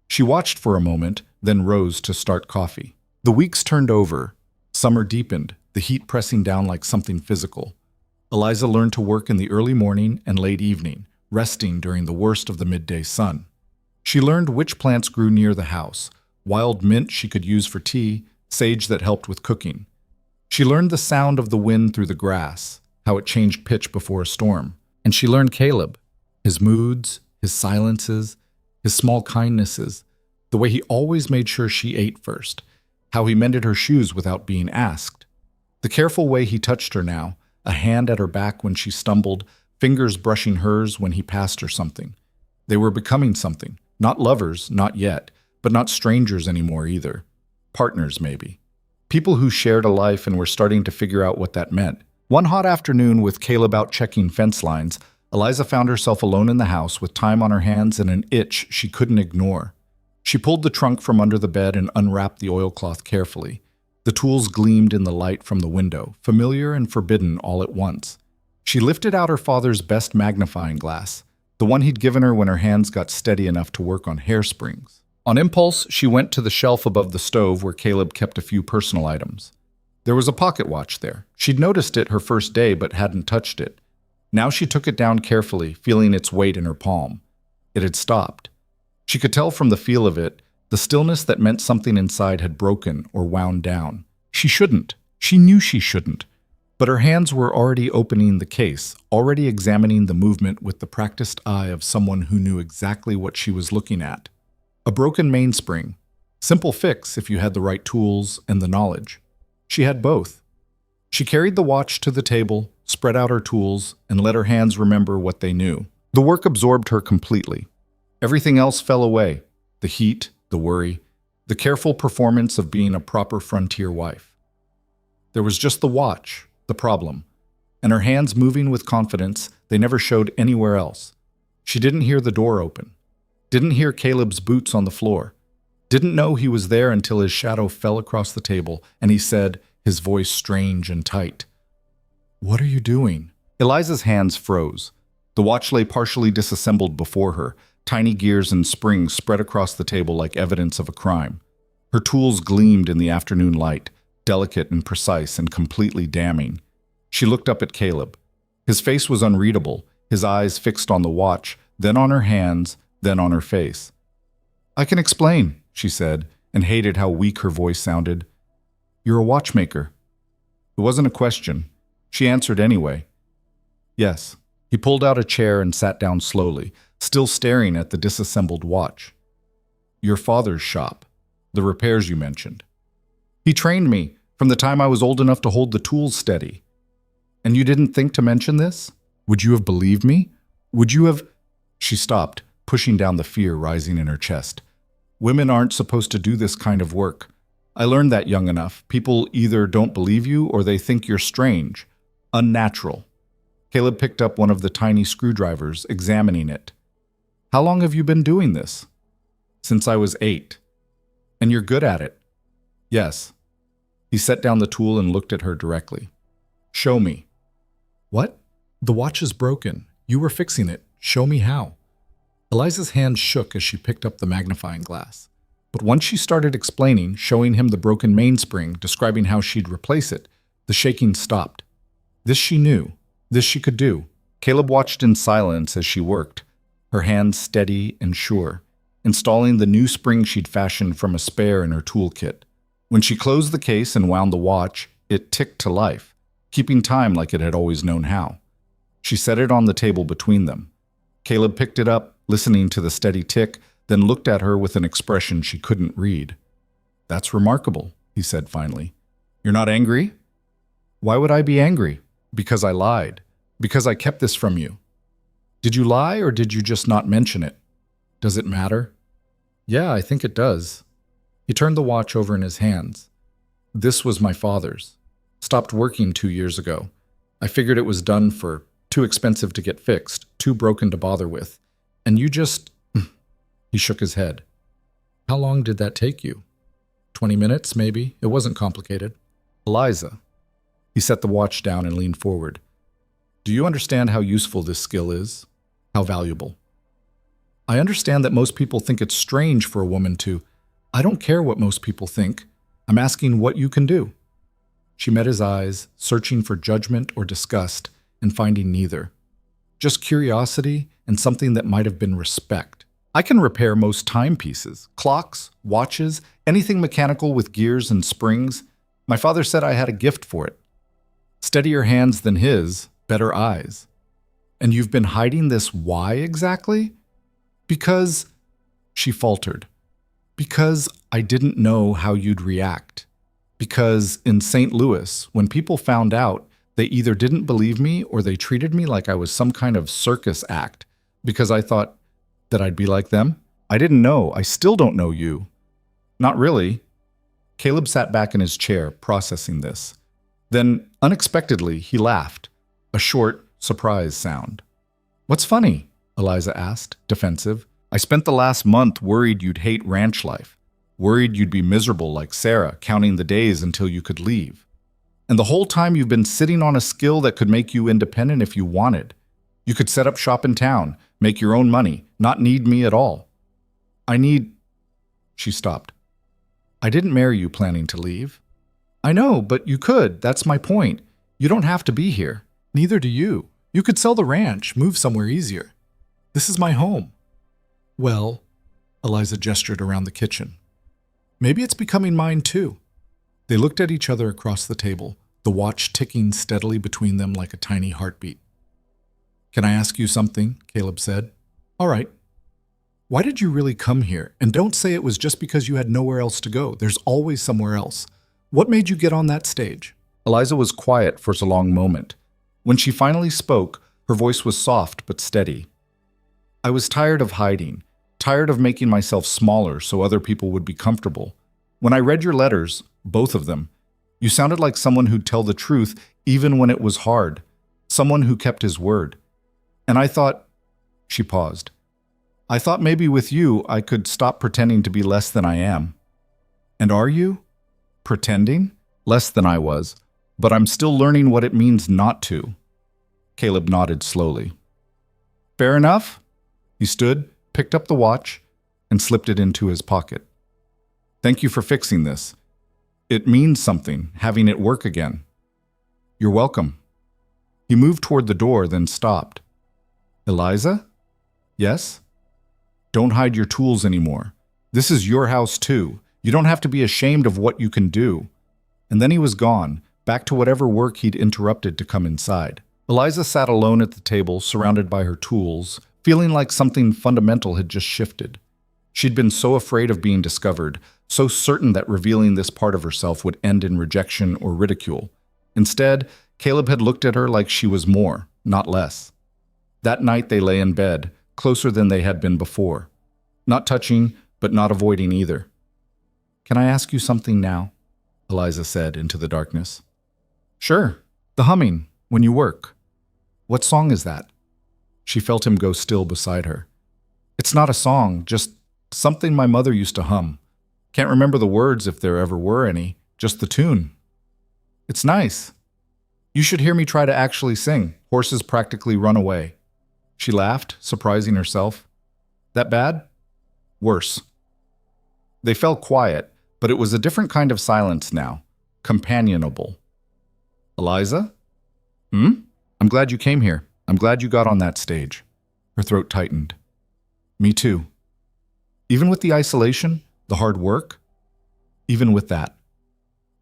She watched for a moment, then rose to start coffee. The weeks turned over. Summer deepened, the heat pressing down like something physical. Eliza learned to work in the early morning and late evening, resting during the worst of the midday sun. She learned which plants grew near the house, wild mint she could use for tea, sage that helped with cooking. She learned the sound of the wind through the grass, how it changed pitch before a storm. And she learned Caleb, his moods, his silences, his small kindnesses, the way he always made sure she ate first, how he mended her shoes without being asked, the careful way he touched her now, a hand at her back when she stumbled, fingers brushing hers when he passed her something. They were becoming something, not lovers, not yet, but not strangers anymore either. Partners, maybe. People who shared a life and were starting to figure out what that meant. One hot afternoon, with Caleb out checking fence lines, Eliza found herself alone in the house with time on her hands and an itch she couldn't ignore. She pulled the trunk from under the bed and unwrapped the oilcloth carefully. The tools gleamed in the light from the window, familiar and forbidden all at once. She lifted out her father's best magnifying glass, the one he'd given her when her hands got steady enough to work on hairsprings. On impulse, she went to the shelf above the stove where Caleb kept a few personal items. There was a pocket watch there. She'd noticed it her first day but hadn't touched it. Now she took it down carefully, feeling its weight in her palm. It had stopped. She could tell from the feel of it, the stillness that meant something inside had broken or wound down. She shouldn't. She knew she shouldn't. But her hands were already opening the case, already examining the movement with the practiced eye of someone who knew exactly what she was looking at. A broken mainspring. Simple fix if you had the right tools and the knowledge. She had both. She carried the watch to the table, spread out her tools, and let her hands remember what they knew. The work absorbed her completely. Everything else fell away. The heat, the worry, the careful performance of being a proper frontier wife. There was just the watch, the problem, and her hands moving with confidence they never showed anywhere else. She didn't hear the door open, didn't hear Caleb's boots on the floor, didn't know he was there until his shadow fell across the table and he said, his voice strange and tight, "What are you doing?" Eliza's hands froze. The watch lay partially disassembled before her, tiny gears and springs spread across the table like evidence of a crime. Her tools gleamed in the afternoon light, delicate and precise and completely damning. She looked up at Caleb. His face was unreadable, his eyes fixed on the watch, then on her hands, then on her face. "I can explain," she said, and hated how weak her voice sounded. "You're a watchmaker." It wasn't a question. She answered anyway. "Yes." He pulled out a chair and sat down slowly, still staring at the disassembled watch. "Your father's shop. The repairs you mentioned. He trained me from the time I was old enough to hold the tools steady. And you didn't think to mention this? Would you have believed me? Would you have—" She stopped, pushing down the fear rising in her chest. "Women aren't supposed to do this kind of work. I learned that young enough. People either don't believe you or they think you're strange, unnatural." Caleb picked up one of the tiny screwdrivers, examining it. "How long have you been doing this?" "Since I was 8. "And you're good at it?" "Yes." He set down the tool and looked at her directly. "Show me." "What?" "The watch is broken. You were fixing it. Show me how." Eliza's hand shook as she picked up the magnifying glass. But once she started explaining, showing him the broken mainspring, describing how she'd replace it, the shaking stopped. This she knew. This she could do. Caleb watched in silence as she worked, her hands steady and sure, installing the new spring she'd fashioned from a spare in her toolkit. When she closed the case and wound the watch, it ticked to life, keeping time like it had always known how. She set it on the table between them. Caleb picked it up, listening to the steady tick, then looked at her with an expression she couldn't read. "That's remarkable," he said finally. "You're not angry?" "Why would I be angry? Because I lied. Because I kept this from you." "Did you lie or did you just not mention it?" "Does it matter?" "Yeah, I think it does." He turned the watch over in his hands. "This was my father's. Stopped working 2 years ago. I figured it was done for, too expensive to get fixed, too broken to bother with. And you just—" He shook his head. "How long did that take you?" 20 minutes, maybe. It wasn't complicated." "Eliza." He set the watch down and leaned forward. "Do you understand how useful this skill is? How valuable?" "I understand that most people think it's strange for a woman to—" "I don't care what most people think. I'm asking what you can do." She met his eyes, searching for judgment or disgust, and finding neither. Just curiosity and something that might have been respect. "I can repair most timepieces, clocks, watches, anything mechanical with gears and springs. My father said I had a gift for it. Steadier hands than his, better eyes." "And you've been hiding this why exactly?" "Because—" She faltered. "Because I didn't know how you'd react. Because in St. Louis, when people found out, they either didn't believe me or they treated me like I was some kind of circus act. Because I thought that I'd be like them. I didn't know. I still don't know you." "Not really." Caleb sat back in his chair, processing this. Then, unexpectedly, he laughed, a short, surprised sound. "What's funny?" Eliza asked, defensive. "I spent the last month worried you'd hate ranch life, worried you'd be miserable like Sarah, counting the days until you could leave. And the whole time you've been sitting on a skill that could make you independent if you wanted. You could set up shop in town, make your own money, not need me at all." "I need—" She stopped. "I didn't marry you planning to leave." "I know, but you could. That's my point. You don't have to be here. Neither do you. You could sell the ranch, move somewhere easier. This is my home." "Well," Eliza gestured around the kitchen, "maybe it's becoming mine too." They looked at each other across the table, the watch ticking steadily between them like a tiny heartbeat. "Can I ask you something?" Caleb said. "All right. Why did you really come here? And don't say it was just because you had nowhere else to go. There's always somewhere else. What made you get on that stage?" Eliza was quiet for a long moment. When she finally spoke, her voice was soft but steady. "I was tired of hiding, tired of making myself smaller so other people would be comfortable. When I read your letters, both of them, you sounded like someone who'd tell the truth even when it was hard, someone who kept his word. And I thought," she paused, "I thought maybe with you I could stop pretending to be less than I am." "And are you? Pretending?" "Less than I was, but I'm still learning what it means not to." Caleb nodded slowly. "Fair enough." He stood, picked up the watch, and slipped it into his pocket. "Thank you for fixing this. It means something, having it work again." "You're welcome." He moved toward the door, then stopped. "Eliza?" "Yes?" "Don't hide your tools anymore. This is your house too. You don't have to be ashamed of what you can do." And then he was gone, back to whatever work he'd interrupted to come inside. Eliza sat alone at the table, surrounded by her tools, feeling like something fundamental had just shifted. She'd been so afraid of being discovered, so certain that revealing this part of herself would end in rejection or ridicule. Instead, Caleb had looked at her like she was more, not less. That night they lay in bed, closer than they had been before. Not touching, but not avoiding either. "Can I ask you something now?" Eliza said into the darkness. "Sure. The humming, when you work. What song is that?" She felt him go still beside her. "It's not a song, just something my mother used to hum. Can't remember the words if there ever were any, just the tune. It's nice. You should hear me try to actually sing. Horses practically run away." She laughed, surprising herself. "That bad?" "Worse." They fell quiet, but it was a different kind of silence now, companionable. "Eliza?" "Hmm? I'm glad you came here. I'm glad you got on that stage." Her throat tightened. "Me too." "Even with the isolation, the hard work?" "Even with that."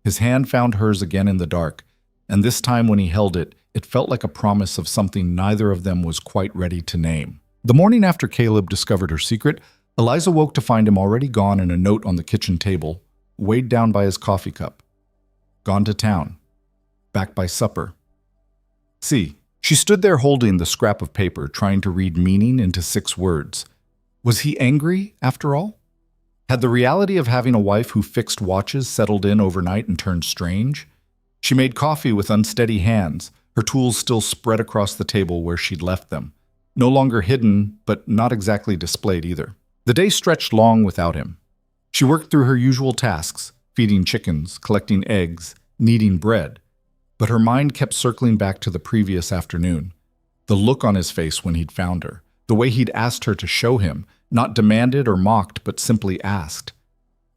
His hand found hers again in the dark, and this time when he held it, it felt like a promise of something neither of them was quite ready to name. The morning after Caleb discovered her secret, Eliza woke to find him already gone and a note on the kitchen table, weighed down by his coffee cup. Gone to town. Back by supper. See, she stood there holding the scrap of paper, trying to read meaning into 6 words. Was he angry, after all? Had the reality of having a wife who fixed watches settled in overnight and turned strange? She made coffee with unsteady hands, her tools still spread across the table where she'd left them. No longer hidden, but not exactly displayed either. The day stretched long without him. She worked through her usual tasks, feeding chickens, collecting eggs, kneading bread. But her mind kept circling back to the previous afternoon. The look on his face when he'd found her, the way he'd asked her to show him, not demanded or mocked, but simply asked.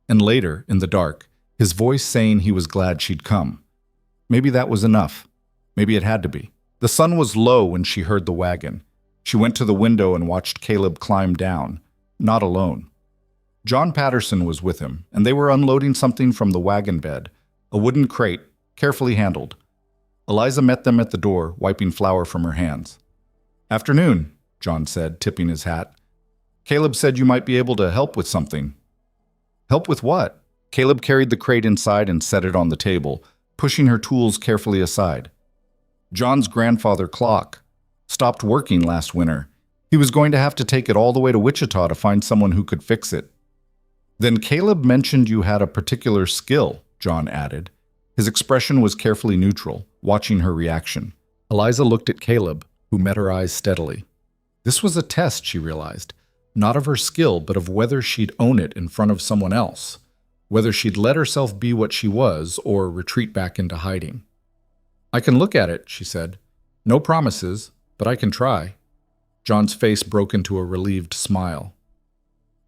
And later, in the dark, his voice saying he was glad she'd come. Maybe that was enough. Maybe it had to be. The sun was low when she heard the wagon. She went to the window and watched Caleb climb down, not alone. John Patterson was with him, and they were unloading something from the wagon bed, a wooden crate, carefully handled. Eliza met them at the door, wiping flour from her hands. "Afternoon," John said, tipping his hat. "Caleb said you might be able to help with something." "Help with what?" Caleb carried the crate inside and set it on the table, pushing her tools carefully aside. "John's grandfather clock stopped working last winter. He was going to have to take it all the way to Wichita to find someone who could fix it." "Then Caleb mentioned you had a particular skill," John added. His expression was carefully neutral, watching her reaction. Eliza looked at Caleb, who met her eyes steadily. This was a test, she realized, not of her skill, but of whether she'd own it in front of someone else, whether she'd let herself be what she was or retreat back into hiding. "I can look at it," she said. "No promises, but I can try." John's face broke into a relieved smile.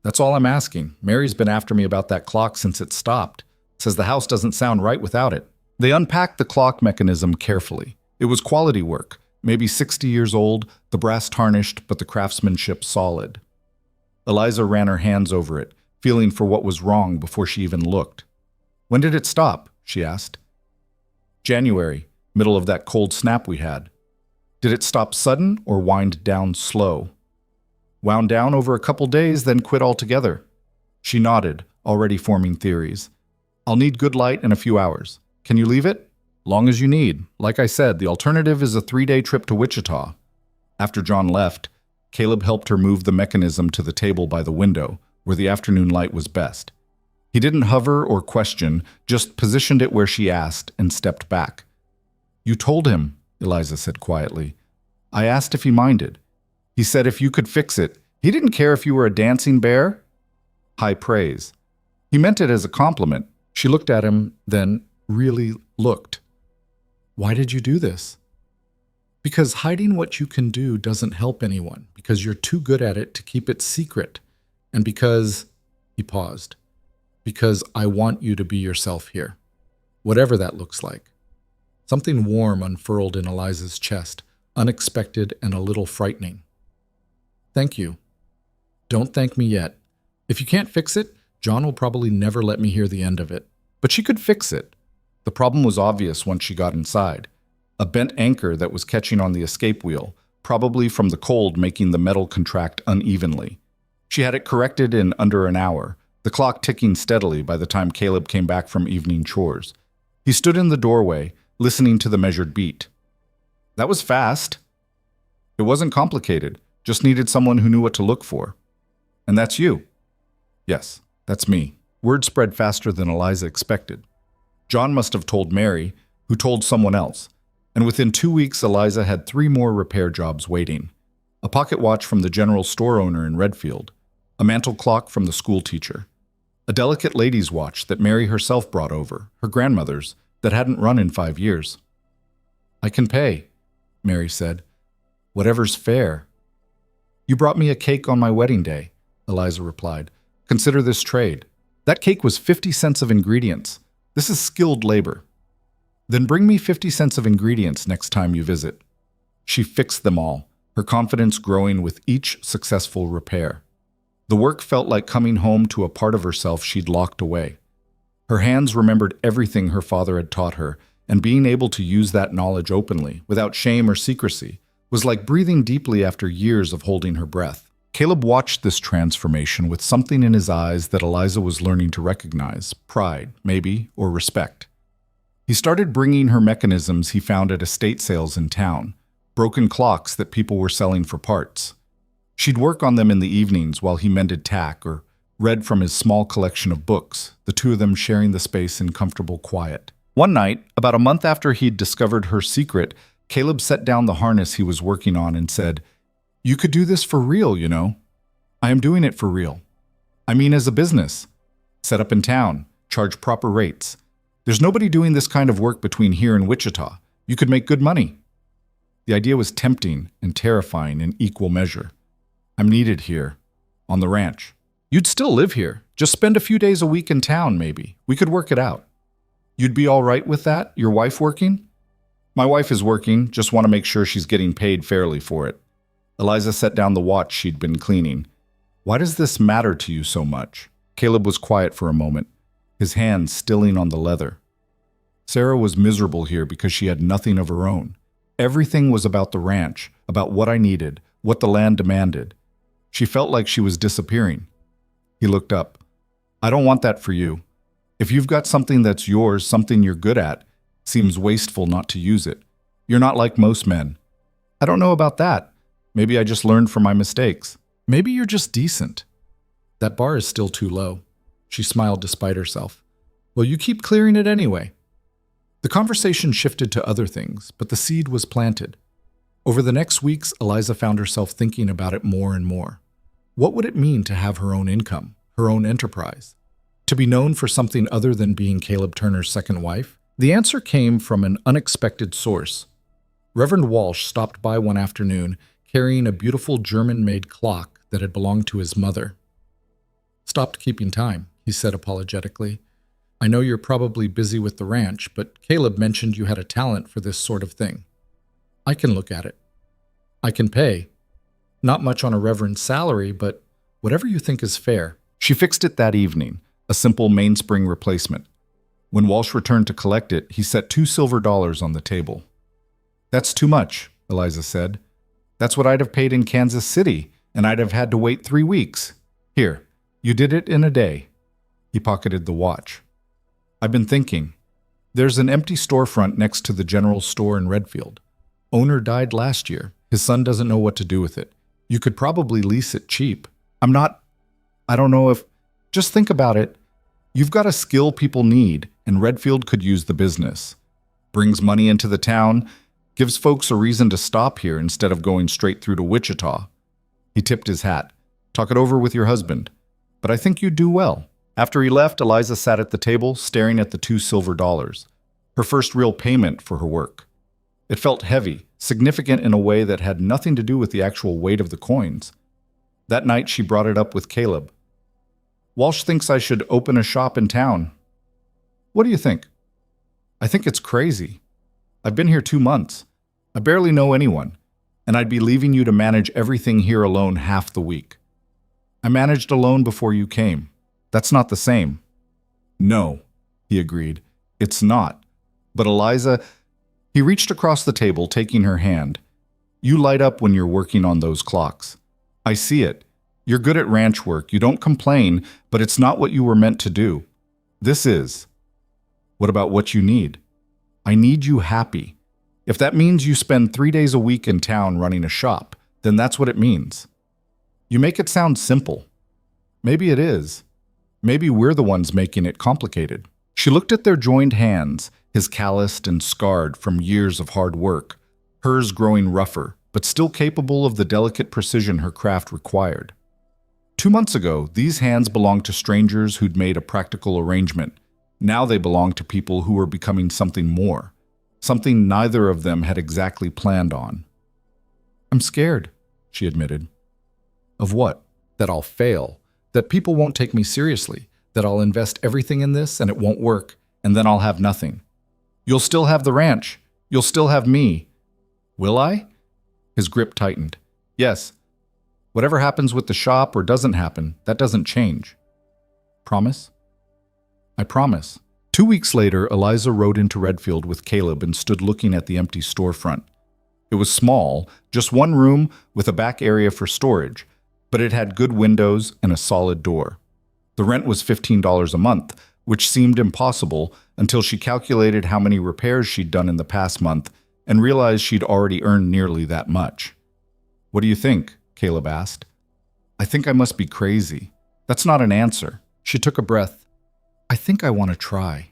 "That's all I'm asking. Mary's been after me about that clock since it stopped. Says the house doesn't sound right without it." They unpacked the clock mechanism carefully. It was quality work, maybe 60 years old, the brass tarnished, but the craftsmanship solid. Eliza ran her hands over it, feeling for what was wrong before she even looked. "When did it stop?" she asked. January, middle of that cold snap we had. Did it stop sudden or wind down slow? Wound down over a couple days, then quit altogether. She nodded, already forming theories. I'll need good light in a few hours. Can you leave it? Long as you need. Like I said, the alternative is a 3-day trip to Wichita. After John left, Caleb helped her move the mechanism to the table by the window, where the afternoon light was best. He didn't hover or question, just positioned it where she asked and stepped back. You told him, Eliza said quietly. I asked if he minded. He said if you could fix it. He didn't care if you were a dancing bear. High praise. He meant it as a compliment. She looked at him, then really looked. Why did you do this? Because hiding what you can do doesn't help anyone, because you're too good at it to keep it secret, and because, he paused, because I want you to be yourself here, whatever that looks like. Something warm unfurled in Eliza's chest, unexpected and a little frightening. Thank you. Don't thank me yet. If you can't fix it, John will probably never let me hear the end of it. But she could fix it. The problem was obvious once she got inside. A bent anchor that was catching on the escape wheel, probably from the cold making the metal contract unevenly. She had it corrected in under an hour, the clock ticking steadily by the time Caleb came back from evening chores. He stood in the doorway, listening to the measured beat. That was fast. It wasn't complicated, just needed someone who knew what to look for. And that's you. Yes, that's me. Word spread faster than Eliza expected. John must have told Mary, who told someone else. And within 2 weeks, Eliza had 3 more repair jobs waiting. A pocket watch from the general store owner in Redfield. A mantel clock from the school teacher. A delicate lady's watch that Mary herself brought over, her grandmother's, that hadn't run in 5 years. I can pay, Mary said. Whatever's fair. You brought me a cake on my wedding day, Eliza replied. Consider this trade. That cake was 50 cents of ingredients. This is skilled labor. Then bring me 50 cents of ingredients next time you visit. She fixed them all, her confidence growing with each successful repair. The work felt like coming home to a part of herself she'd locked away. Her hands remembered everything her father had taught her, and being able to use that knowledge openly, without shame or secrecy, was like breathing deeply after years of holding her breath. Caleb watched this transformation with something in his eyes that Eliza was learning to recognize, pride, maybe, or respect. He started bringing her mechanisms he found at estate sales in town, broken clocks that people were selling for parts. She'd work on them in the evenings while he mended tack or read from his small collection of books, the two of them sharing the space in comfortable quiet. One night, about a month after he'd discovered her secret, Caleb set down the harness he was working on and said, You could do this for real, you know. I am doing it for real. I mean as a business. Set up in town, charge proper rates. There's nobody doing this kind of work between here and Wichita. You could make good money. The idea was tempting and terrifying in equal measure. I'm needed here, on the ranch. You'd still live here. Just spend a few days a week in town, maybe. We could work it out. You'd be all right with that? Your wife working? My wife is working, just want to make sure she's getting paid fairly for it. Eliza set down the watch she'd been cleaning. Why does this matter to you so much? Caleb was quiet for a moment, his hands stilling on the leather. Sarah was miserable here because she had nothing of her own. Everything was about the ranch, about what I needed, what the land demanded. She felt like she was disappearing. He looked up. I don't want that for you. If you've got something that's yours, something you're good at, seems wasteful not to use it. You're not like most men. I don't know about that. Maybe I just learned from my mistakes. Maybe you're just decent. That bar is still too low. She smiled despite herself. Well, you keep clearing it anyway. The conversation shifted to other things, but the seed was planted. Over the next weeks, Eliza found herself thinking about it more and more. What would it mean to have her own income, her own enterprise? To be known for something other than being Caleb Turner's second wife? The answer came from an unexpected source. Reverend Walsh stopped by one afternoon carrying a beautiful German-made clock that had belonged to his mother. Stopped keeping time, he said apologetically. I know you're probably busy with the ranch, but Caleb mentioned you had a talent for this sort of thing. I can look at it. I can pay. Not much on a reverend's salary, but whatever you think is fair. She fixed it that evening, a simple mainspring replacement. When Walsh returned to collect it, he set $2 silver on the table. "That's too much," Eliza said. "That's what I'd have paid in Kansas City, and I'd have had to wait 3 weeks. Here, you did it in a day." He pocketed the watch. "I've been thinking. There's an empty storefront next to the general store in Redfield. Owner died last year. His son doesn't know what to do with it. You could probably lease it cheap. I don't know if... Just think about it. You've got a skill people need, and Redfield could use the business. Brings money into the town, gives folks a reason to stop here instead of going straight through to Wichita." He tipped his hat. "Talk it over with your husband. But I think you'd do well." After he left, Eliza sat at the table, staring at the $2 silver, her first real payment for her work. It felt heavy, significant in a way that had nothing to do with the actual weight of the coins. That night, she brought it up with Caleb. "Walsh thinks I should open a shop in town. What do you think?" "I think it's crazy. I've been here 2 months. I barely know anyone, and I'd be leaving you to manage everything here alone half the week. I managed alone before you came. That's not the same." "No," he agreed. "It's not. But Eliza..." He reached across the table, taking her hand. "You light up when you're working on those clocks. I see it. You're good at ranch work. You don't complain, but it's not what you were meant to do. This is. What about what you need? I need you happy. If that means you spend 3 days a week in town running a shop, then that's what it means. You make it sound simple. Maybe it is. Maybe we're the ones making it complicated." She looked at their joined hands, his calloused and scarred from years of hard work, hers growing rougher, but still capable of the delicate precision her craft required. 2 months ago, these hands belonged to strangers who'd made a practical arrangement. Now they belonged to people who were becoming something more, something neither of them had exactly planned on. "I'm scared," she admitted. "Of what? That I'll fail, that people won't take me seriously, that I'll invest everything in this and it won't work, and then I'll have nothing. You'll still have the ranch. You'll still have me." "Will I?" His grip tightened. "Yes. Whatever happens with the shop or doesn't happen, that doesn't change. Promise?" "I promise." 2 weeks later, Eliza rode into Redfield with Caleb and stood looking at the empty storefront. It was small, just one room with a back area for storage, but it had good windows and a solid door. The rent was $15 a month, which seemed impossible until she calculated how many repairs she'd done in the past month and realized she'd already earned nearly that much. "What do you think?" Caleb asked. "I think I must be crazy." "That's not an answer." She took a breath. "I think I want to try."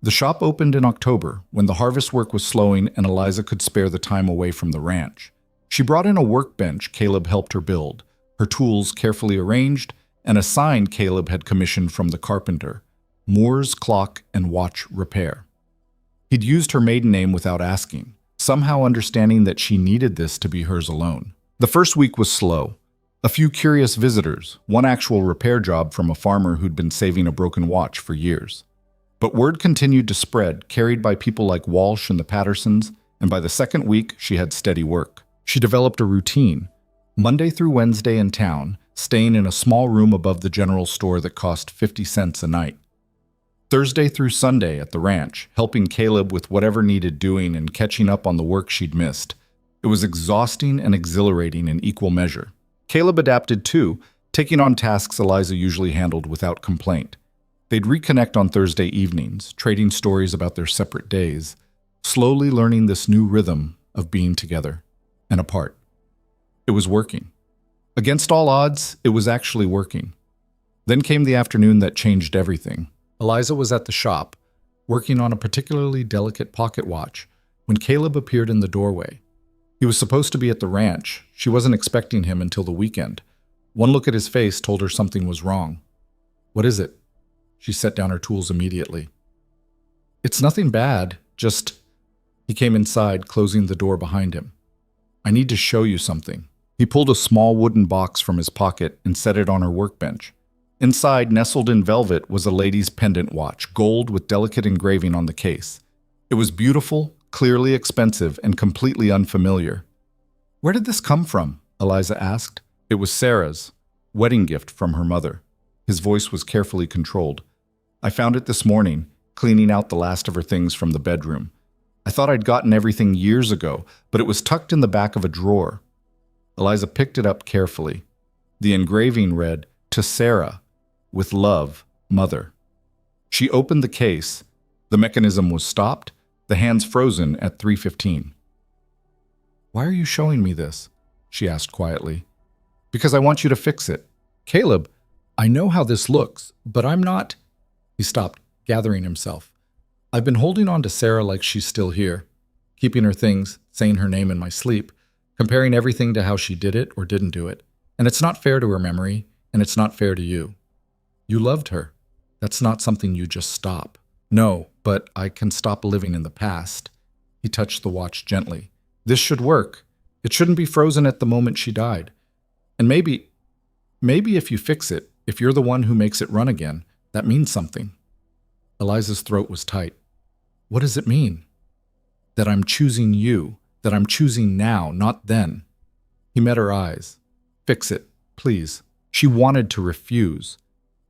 The shop opened in October, when the harvest work was slowing and Eliza could spare the time away from the ranch. She brought in a workbench Caleb helped her build, her tools carefully arranged, and a sign Caleb had commissioned from the carpenter, Moore's Clock and Watch Repair. He'd used her maiden name without asking, somehow understanding that she needed this to be hers alone. The first week was slow. A few curious visitors, one actual repair job from a farmer who'd been saving a broken watch for years. But word continued to spread, carried by people like Walsh and the Pattersons, and by the second week, she had steady work. She developed a routine, Monday through Wednesday in town, staying in a small room above the general store that cost 50 cents a night. Thursday through Sunday at the ranch, helping Caleb with whatever needed doing and catching up on the work she'd missed. It was exhausting and exhilarating in equal measure. Caleb adapted too, taking on tasks Eliza usually handled without complaint. They'd reconnect on Thursday evenings, trading stories about their separate days, slowly learning this new rhythm of being together and apart. It was working. Against all odds, it was actually working. Then came the afternoon that changed everything. Eliza was at the shop, working on a particularly delicate pocket watch, when Caleb appeared in the doorway. He was supposed to be at the ranch. She wasn't expecting him until the weekend. One look at his face told her something was wrong. "What is it?" She set down her tools immediately. "It's nothing bad, just..." He came inside, closing the door behind him. "I need to show you something." He pulled a small wooden box from his pocket and set it on her workbench. Inside, nestled in velvet, was a lady's pendant watch, gold with delicate engraving on the case. It was beautiful, clearly expensive, and completely unfamiliar. "Where did this come from?" Eliza asked. "It was Sarah's wedding gift from her mother." His voice was carefully controlled. "I found it this morning. cleaning out the last of her things from the bedroom. I thought I'd gotten everything years ago, but it was tucked in the back of a drawer. Eliza picked it up carefully. The engraving read, "To Sarah, with love, Mother." She opened the case. The mechanism was stopped, the hands frozen at 3:15. "Why are you showing me this?" she asked quietly. "Because I want you to fix it." "Caleb, I know how this looks, but I'm not—" He stopped, gathering himself. "I've been holding on to Sarah like she's still here, keeping her things, saying her name in my sleep, comparing everything to how she did it or didn't do it. And it's not fair to her memory, and it's not fair to you. You loved her. That's not something you just stop." "No, but I can stop living in the past." He touched the watch gently. "This should work. It shouldn't be frozen at the moment she died. And maybe if you fix it, if you're the one who makes it run again, that means something." Eliza's throat was tight. "What does it mean?" "That I'm choosing you, that I'm choosing now, not then." He met her eyes. "Fix it, please." She wanted to refuse.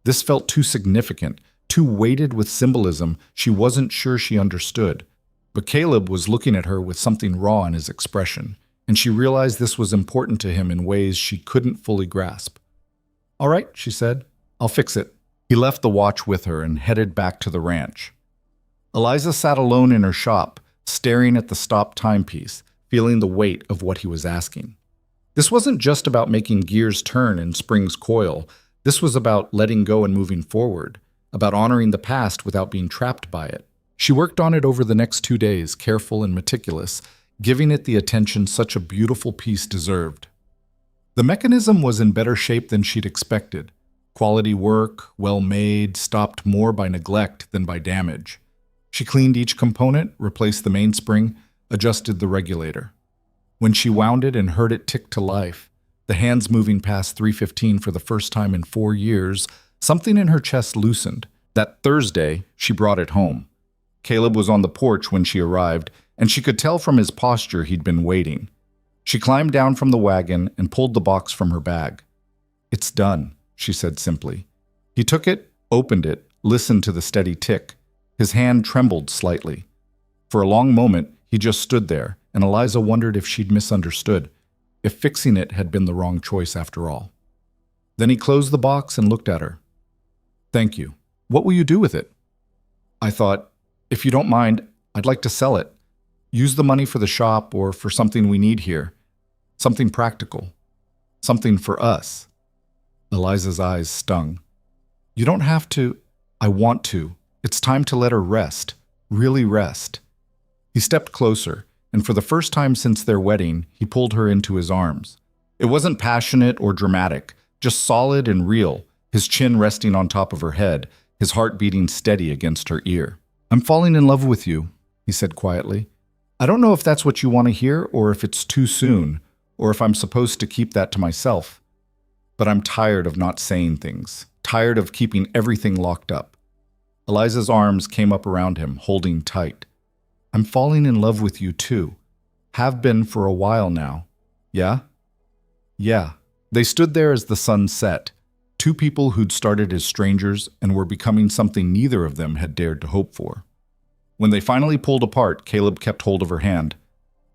This felt too significant, too weighted with symbolism she wasn't sure she understood. But Caleb was looking at her with something raw in his expression, and she realized this was important to him in ways she couldn't fully grasp. "All right," she said. "I'll fix it." He left the watch with her and headed back to the ranch. Eliza sat alone in her shop, staring at the stopped timepiece, feeling the weight of what he was asking. This wasn't just about making gears turn and springs coil. This was about letting go and moving forward, about honoring the past without being trapped by it. She worked on it over the next 2 days, careful and meticulous, giving it the attention such a beautiful piece deserved. The mechanism was in better shape than she'd expected. Quality work, well made, stopped more by neglect than by damage. She cleaned each component, replaced the mainspring, adjusted the regulator. When she wound it and heard it tick to life, the hands moving past 3:15 for the first time in 4 years, something in her chest loosened. That Thursday, she brought it home. Caleb was on the porch when she arrived, and she could tell from his posture he'd been waiting. She climbed down from the wagon and pulled the box from her bag. "It's done," she said simply. He took it, opened it, listened to the steady tick. His hand trembled slightly. For a long moment, he just stood there, and Eliza wondered if she'd misunderstood, if fixing it had been the wrong choice after all. Then he closed the box and looked at her. "Thank you. What will you do with it?" "I thought, if you don't mind, I'd like to sell it. Use the money for the shop or for something we need here. Something practical. Something for us." Eliza's eyes stung. "You don't have to." "I want to. It's time to let her rest. Really rest." He stepped closer, and for the first time since their wedding, he pulled her into his arms. It wasn't passionate or dramatic, just solid and real, his chin resting on top of her head, his heart beating steady against her ear. "I'm falling in love with you," he said quietly. "I don't know if that's what you want to hear or if it's too soon, or if I'm supposed to keep that to myself. But I'm tired of not saying things, tired of keeping everything locked up." Eliza's arms came up around him, holding tight. "I'm falling in love with you too. Have been for a while now. Yeah?" "Yeah." They stood there as the sun set, two people who'd started as strangers and were becoming something neither of them had dared to hope for. When they finally pulled apart, Caleb kept hold of her hand.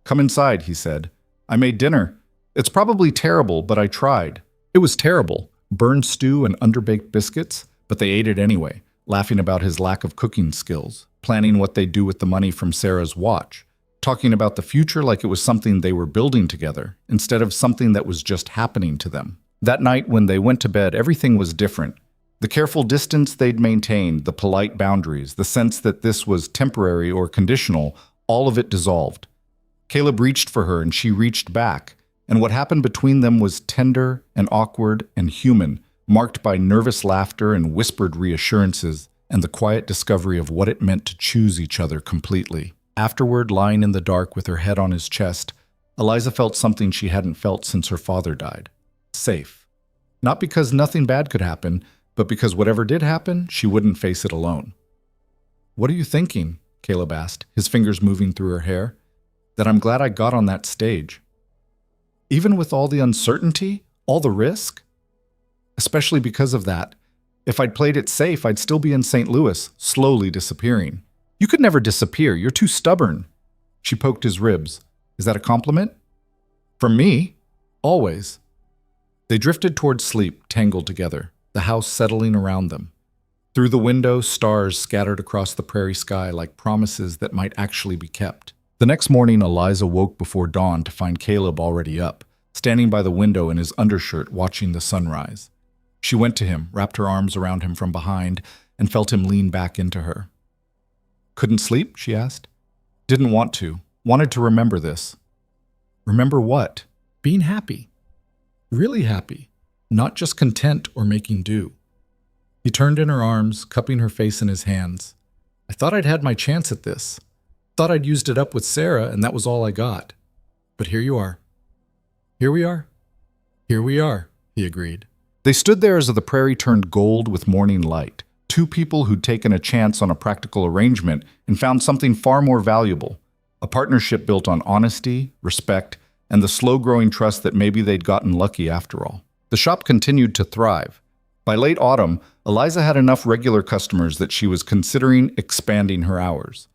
"Come inside," he said. "I made dinner. It's probably terrible, but I tried." It was terrible. Burned stew and underbaked biscuits, but they ate it anyway, laughing about his lack of cooking skills, planning what they'd do with the money from Sarah's watch, talking about the future like it was something they were building together, instead of something that was just happening to them. That night when they went to bed, everything was different. The careful distance they'd maintained, the polite boundaries, the sense that this was temporary or conditional, all of it dissolved. Caleb reached for her and she reached back, and what happened between them was tender and awkward and human, marked by nervous laughter and whispered reassurances, and the quiet discovery of what it meant to choose each other completely. Afterward, lying in the dark with her head on his chest, Eliza felt something she hadn't felt since her father died. Safe. Not because nothing bad could happen, but because whatever did happen, she wouldn't face it alone. "What are you thinking?" Caleb asked, his fingers moving through her hair. "That I'm glad I got on that stage. Even with all the uncertainty, all the risk? Especially because of that, If I'd played it safe, I'd still be in St. Louis, slowly disappearing. You could never disappear. You're too stubborn. She poked his ribs. Is that a compliment? From me? Always. They drifted toward sleep, tangled together, the house settling around them. Through the window, stars scattered across the prairie sky like promises that might actually be kept. The next morning, Eliza woke before dawn to find Caleb already up, standing by the window in his undershirt watching the sunrise. She went to him, wrapped her arms around him from behind, and felt him lean back into her. Couldn't sleep? She asked. Didn't want to. Wanted to remember this. Remember what? Being happy. Really happy. Not just content or making do. He turned in her arms, cupping her face in his hands. I thought I'd had my chance at this. Thought I'd used it up with Sarah, and that was all I got. But here you are. Here we are. Here we are, he agreed. They stood there as the prairie turned gold with morning light. Two people who'd taken a chance on a practical arrangement and found something far more valuable. A partnership built on honesty, respect, and the slow-growing trust that maybe they'd gotten lucky after all. The shop continued to thrive. By late autumn, Eliza had enough regular customers that she was considering expanding her hours.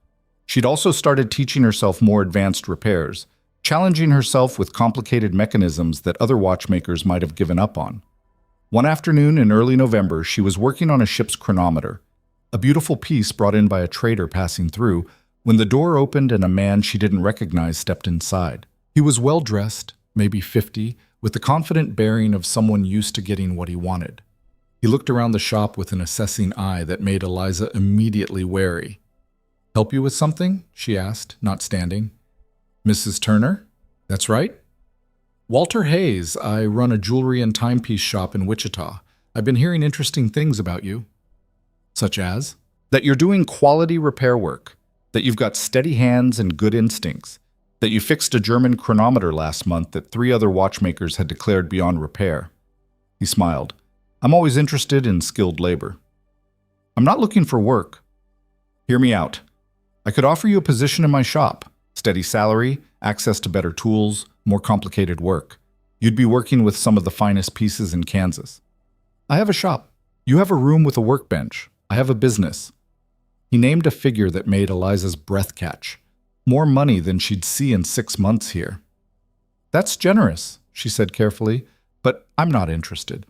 She'd also started teaching herself more advanced repairs, challenging herself with complicated mechanisms that other watchmakers might have given up on. One afternoon in early November, she was working on a ship's chronometer, a beautiful piece brought in by a trader passing through, when the door opened and a man she didn't recognize stepped inside. He was well-dressed, maybe 50, with the confident bearing of someone used to getting what he wanted. He looked around the shop with an assessing eye that made Eliza immediately wary. "Help you with something?" she asked, not standing. "Mrs. Turner? That's right." "Walter Hayes. I run a jewelry and timepiece shop in Wichita. I've been hearing interesting things about you." "Such as?" "That you're doing quality repair work, that you've got steady hands and good instincts, that you fixed a German chronometer last month that 3 other watchmakers had declared beyond repair." He smiled. "I'm always interested in skilled labor." "I'm not looking for work." "Hear me out. I could offer you a position in my shop, steady salary, access to better tools, more complicated work. You'd be working with some of the finest pieces in Kansas." "I have a shop. You have a room with a workbench. I have a business." He named a figure that made Eliza's breath catch. More money than she'd see in 6 months here. "That's generous," she said carefully, "but I'm not interested."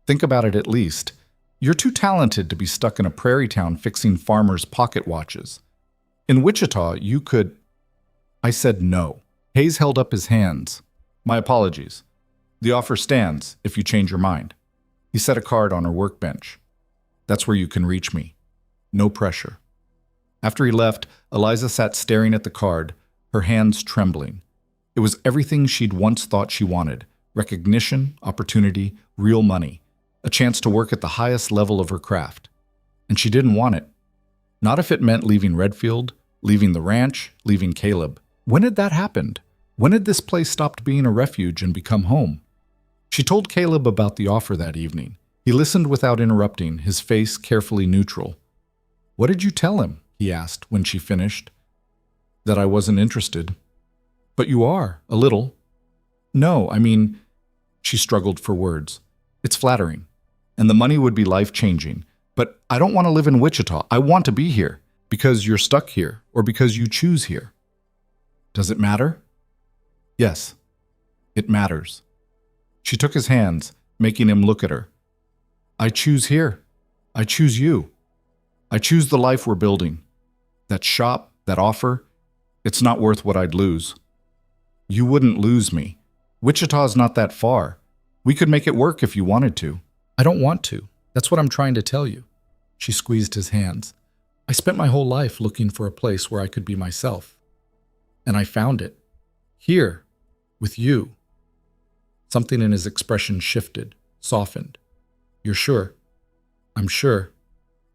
"Think about it at least. You're too talented to be stuck in a prairie town fixing farmers' pocket watches. In Wichita, you could—" I said no. Hayes held up his hands. "My apologies. The offer stands if you change your mind." He set a card on her workbench. "That's where you can reach me. No pressure." After he left, Eliza sat staring at the card, her hands trembling. It was everything she'd once thought she wanted: recognition, opportunity, real money, a chance to work at the highest level of her craft. And she didn't want it. Not if it meant leaving Redfield, leaving the ranch, leaving Caleb. When had that happened? When had this place stopped being a refuge and become home? She told Caleb about the offer that evening. He listened without interrupting, his face carefully neutral. "What did you tell him?" he asked when she finished. "That I wasn't interested." "But you are, a little." "No, I mean—" She struggled for words. "It's flattering, and the money would be life-changing. But I don't want to live in Wichita. I want to be here, because you're stuck here, or because you choose here." "Does it matter?" "Yes, it matters." She took his hands, making him look at her. "I choose here. I choose you. I choose the life we're building. That shop, that offer, it's not worth what I'd lose." "You wouldn't lose me. Wichita's not that far. We could make it work if you wanted to." "I don't want to. That's what I'm trying to tell you." She squeezed his hands. "I spent my whole life looking for a place where I could be myself. And I found it. Here, with you." Something in his expression shifted, softened. "You're sure?" "I'm sure."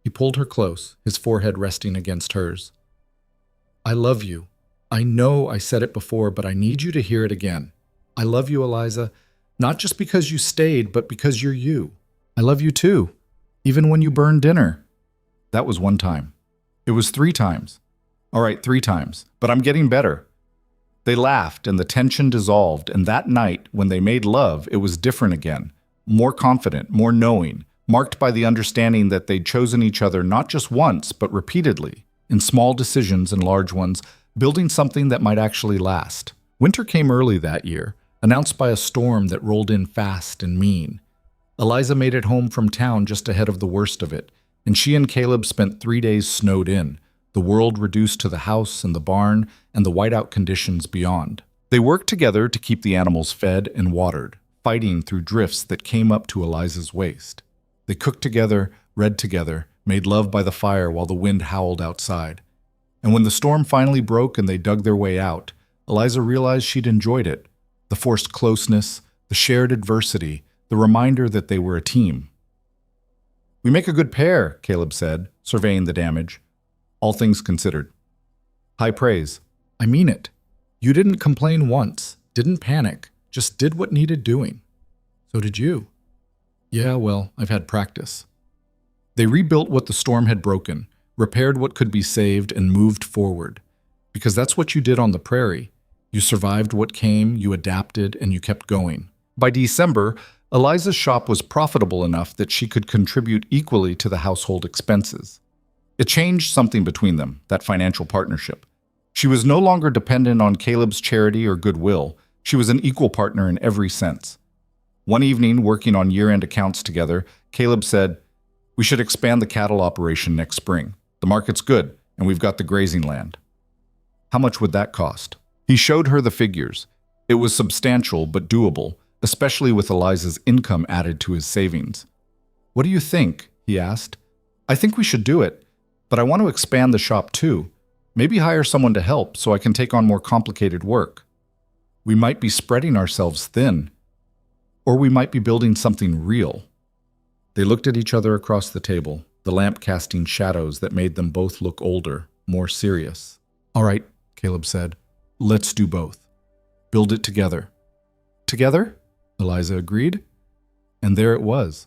He pulled her close, his forehead resting against hers. "I love you. I know I said it before, but I need you to hear it again. I love you, Eliza, not just because you stayed, but because you're you. I love you too, even when you burned dinner." That was 1 time. It was 3 times. All right, 3 times, but I'm getting better. They laughed and the tension dissolved, and that night, when they made love, it was different again. More confident, more knowing, marked by the understanding that they'd chosen each other not just once, but repeatedly, in small decisions and large ones, building something that might actually last. Winter came early that year, announced by a storm that rolled in fast and mean. Eliza made it home from town just ahead of the worst of it, and she and Caleb spent 3 days snowed in, the world reduced to the house and the barn and the whiteout conditions beyond. They worked together to keep the animals fed and watered, fighting through drifts that came up to Eliza's waist. They cooked together, read together, made love by the fire while the wind howled outside. And when the storm finally broke and they dug their way out, Eliza realized she'd enjoyed it. The forced closeness, the shared adversity, the reminder that they were a team. "We make a good pair," Caleb said, surveying the damage. All things considered. High praise. "I mean it. You didn't complain once, didn't panic, just did what needed doing." "So did you." "Yeah, well, I've had practice." They rebuilt what the storm had broken, repaired what could be saved, and moved forward. Because that's what you did on the prairie. You survived what came, you adapted, and you kept going. By December, Eliza's shop was profitable enough that she could contribute equally to the household expenses. It changed something between them, that financial partnership. She was no longer dependent on Caleb's charity or goodwill. She was an equal partner in every sense. One evening, working on year-end accounts together, Caleb said, "We should expand the cattle operation next spring. The market's good, and we've got the grazing land." "How much would that cost?" He showed her the figures. It was substantial but doable, especially with Eliza's income added to his savings. "What do you think?" he asked. "I think we should do it, but I want to expand the shop too. Maybe hire someone to help so I can take on more complicated work. We might be spreading ourselves thin, or we might be building something real." They looked at each other across the table, the lamp casting shadows that made them both look older, more serious. "All right," Caleb said. "Let's do both. Build it together." "Together?" Eliza agreed. And there it was,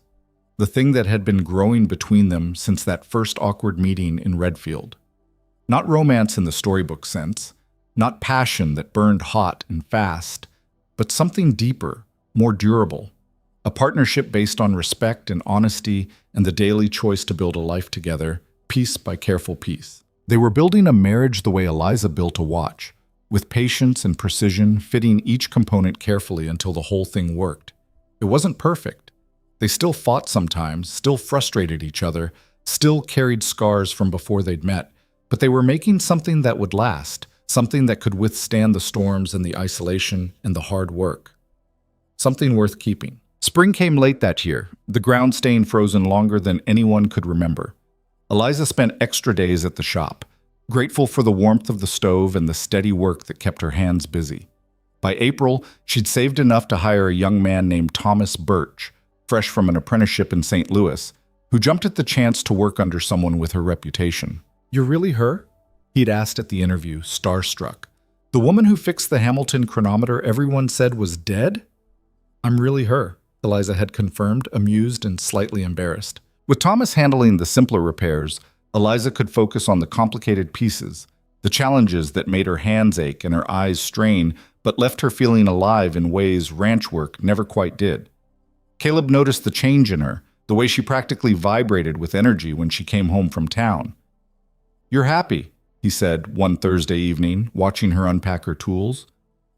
the thing that had been growing between them since that first awkward meeting in Redfield. Not romance in the storybook sense, not passion that burned hot and fast, but something deeper, more durable. A partnership based on respect and honesty and the daily choice to build a life together, piece by careful piece. They were building a marriage the way Eliza built a watch, with patience and precision, fitting each component carefully until the whole thing worked. It wasn't perfect. They still fought sometimes, still frustrated each other, still carried scars from before they'd met, but they were making something that would last, something that could withstand the storms and the isolation and the hard work. Something worth keeping. Spring came late that year, the ground staying frozen longer than anyone could remember. Eliza spent extra days at the shop, grateful for the warmth of the stove and the steady work that kept her hands busy. By April, she'd saved enough to hire a young man named Thomas Birch, fresh from an apprenticeship in St. Louis, who jumped at the chance to work under someone with her reputation. "You're really her?" he'd asked at the interview, starstruck. "The woman who fixed the Hamilton chronometer everyone said was dead?" "I'm really her," Eliza had confirmed, amused and slightly embarrassed. With Thomas handling the simpler repairs, Eliza could focus on the complicated pieces, the challenges that made her hands ache and her eyes strain, but left her feeling alive in ways ranch work never quite did. Caleb noticed the change in her, the way she practically vibrated with energy when she came home from town. "You're happy," he said one Thursday evening, watching her unpack her tools.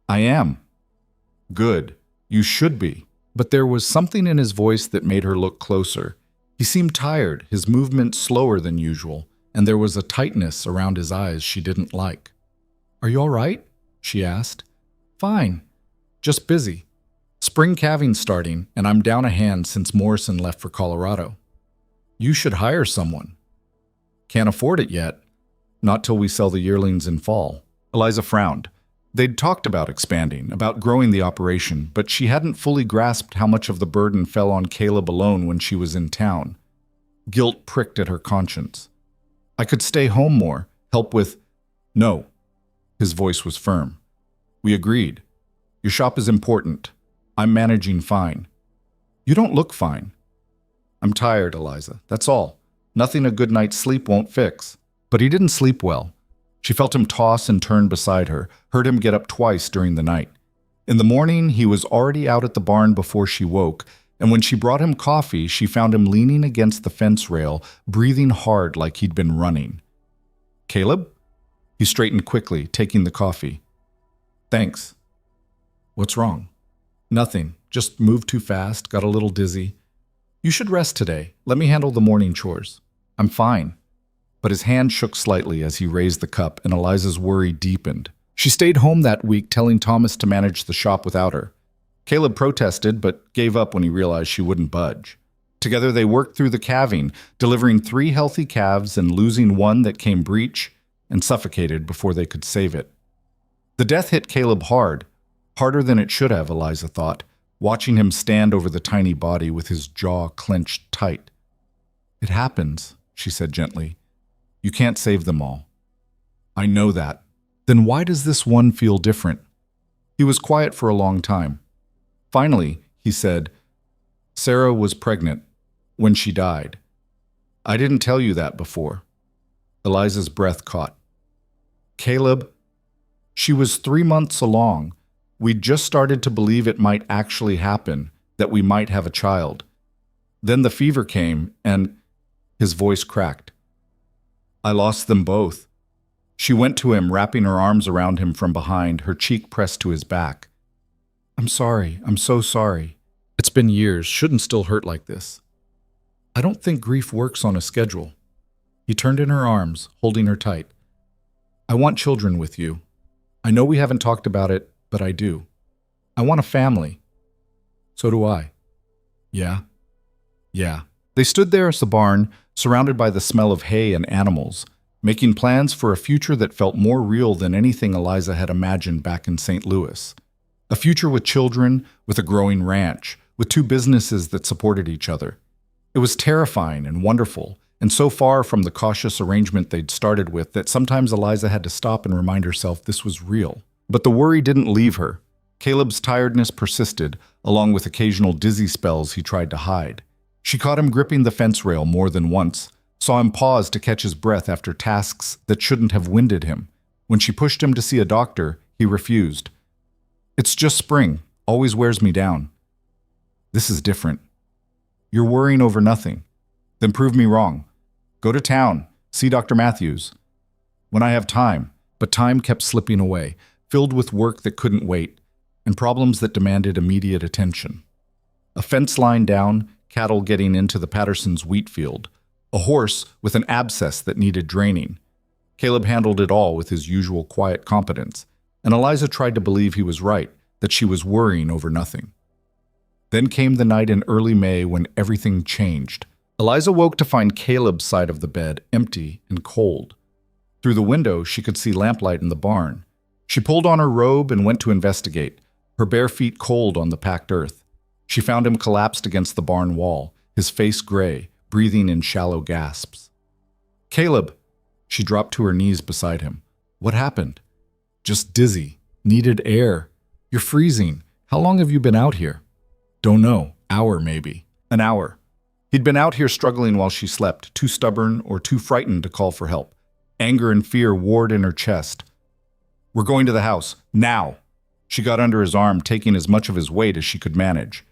"I am." "Good. You should be." But there was something in his voice that made her look closer. He seemed tired, his movement slower than usual, and there was a tightness around his eyes she didn't like. "Are you all right?" she asked. "Fine. Just busy. Spring calving's starting, and I'm down a hand since Morrison left for Colorado." "You should hire someone." "Can't afford it yet. Not till we sell the yearlings in fall." Eliza frowned. They'd talked about expanding, about growing the operation, but she hadn't fully grasped how much of the burden fell on Caleb alone when she was in town. Guilt pricked at her conscience. "I could stay home more, help with—" "No." His voice was firm. "We agreed. Your shop is important. I'm managing fine." "You don't look fine." "I'm tired, Eliza. That's all. Nothing a good night's sleep won't fix." But he didn't sleep well. She felt him toss and turn beside her, heard him get up twice during the night. In the morning, he was already out at the barn before she woke, and when she brought him coffee, she found him leaning against the fence rail, breathing hard like he'd been running. "Caleb?" He straightened quickly, taking the coffee. "Thanks." "What's wrong?" "Nothing. Just moved too fast, got a little dizzy." "You should rest today. Let me handle the morning chores." "I'm fine." But his hand shook slightly as he raised the cup, and Eliza's worry deepened. She stayed home that week, telling Thomas to manage the shop without her. Caleb protested, but gave up when he realized she wouldn't budge. Together they worked through the calving, delivering 3 healthy calves and losing one that came breech and suffocated before they could save it. The death hit Caleb hard, harder than it should have, Eliza thought, watching him stand over the tiny body with his jaw clenched tight. "It happens," she said gently. "You can't save them all." "I know that." "Then why does this one feel different?" He was quiet for a long time. Finally, he said, "Sarah was pregnant when she died. I didn't tell you that before." Eliza's breath caught. "Caleb, she was 3 months along. We'd just started to believe it might actually happen, that we might have a child. Then the fever came, and—" His voice cracked. "I lost them both." She went to him, wrapping her arms around him from behind, her cheek pressed to his back. "I'm sorry. I'm so sorry. It's been years. Shouldn't still hurt like this." "I don't think grief works on a schedule." He turned in her arms, holding her tight. "I want children with you. I know we haven't talked about it, but I do. I want a family." "So do I." "Yeah? Yeah." They stood there as the barn, surrounded by the smell of hay and animals, making plans for a future that felt more real than anything Eliza had imagined back in St. Louis. A future with children, with a growing ranch, with 2 businesses that supported each other. It was terrifying and wonderful, and so far from the cautious arrangement they'd started with that sometimes Eliza had to stop and remind herself this was real. But the worry didn't leave her. Caleb's tiredness persisted, along with occasional dizzy spells he tried to hide. She caught him gripping the fence rail more than once, saw him pause to catch his breath after tasks that shouldn't have winded him. When she pushed him to see a doctor, he refused. "It's just spring. Always wears me down." "This is different." "You're worrying over nothing." "Then prove me wrong. Go to town. See Dr. Matthews." "When I have time." But time kept slipping away, filled with work that couldn't wait, and problems that demanded immediate attention. A fence line down, cattle getting into the Pattersons' wheat field, a horse with an abscess that needed draining. Caleb handled it all with his usual quiet competence, and Eliza tried to believe he was right, that she was worrying over nothing. Then came the night in early May when everything changed. Eliza woke to find Caleb's side of the bed empty and cold. Through the window, she could see lamplight in the barn. She pulled on her robe and went to investigate, her bare feet cold on the packed earth. She found him collapsed against the barn wall, his face gray, breathing in shallow gasps. "Caleb!" She dropped to her knees beside him. "What happened?" "Just dizzy. Needed air. You're freezing. How long have you been out here?" "Don't know. Hour, maybe." "An hour." He'd been out here struggling while she slept, too stubborn or too frightened to call for help. Anger and fear warred in her chest. "We're going to the house. Now!" She got under his arm, taking as much of his weight as she could manage.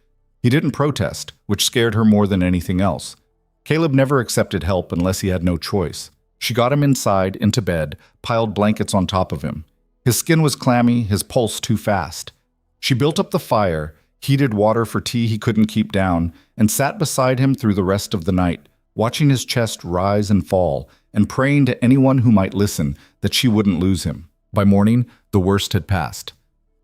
He didn't protest, which scared her more than anything else. Caleb never accepted help unless he had no choice. She got him inside, into bed, piled blankets on top of him. His skin was clammy, his pulse too fast. She built up the fire, heated water for tea he couldn't keep down, and sat beside him through the rest of the night, watching his chest rise and fall, and praying to anyone who might listen that she wouldn't lose him. By morning, the worst had passed.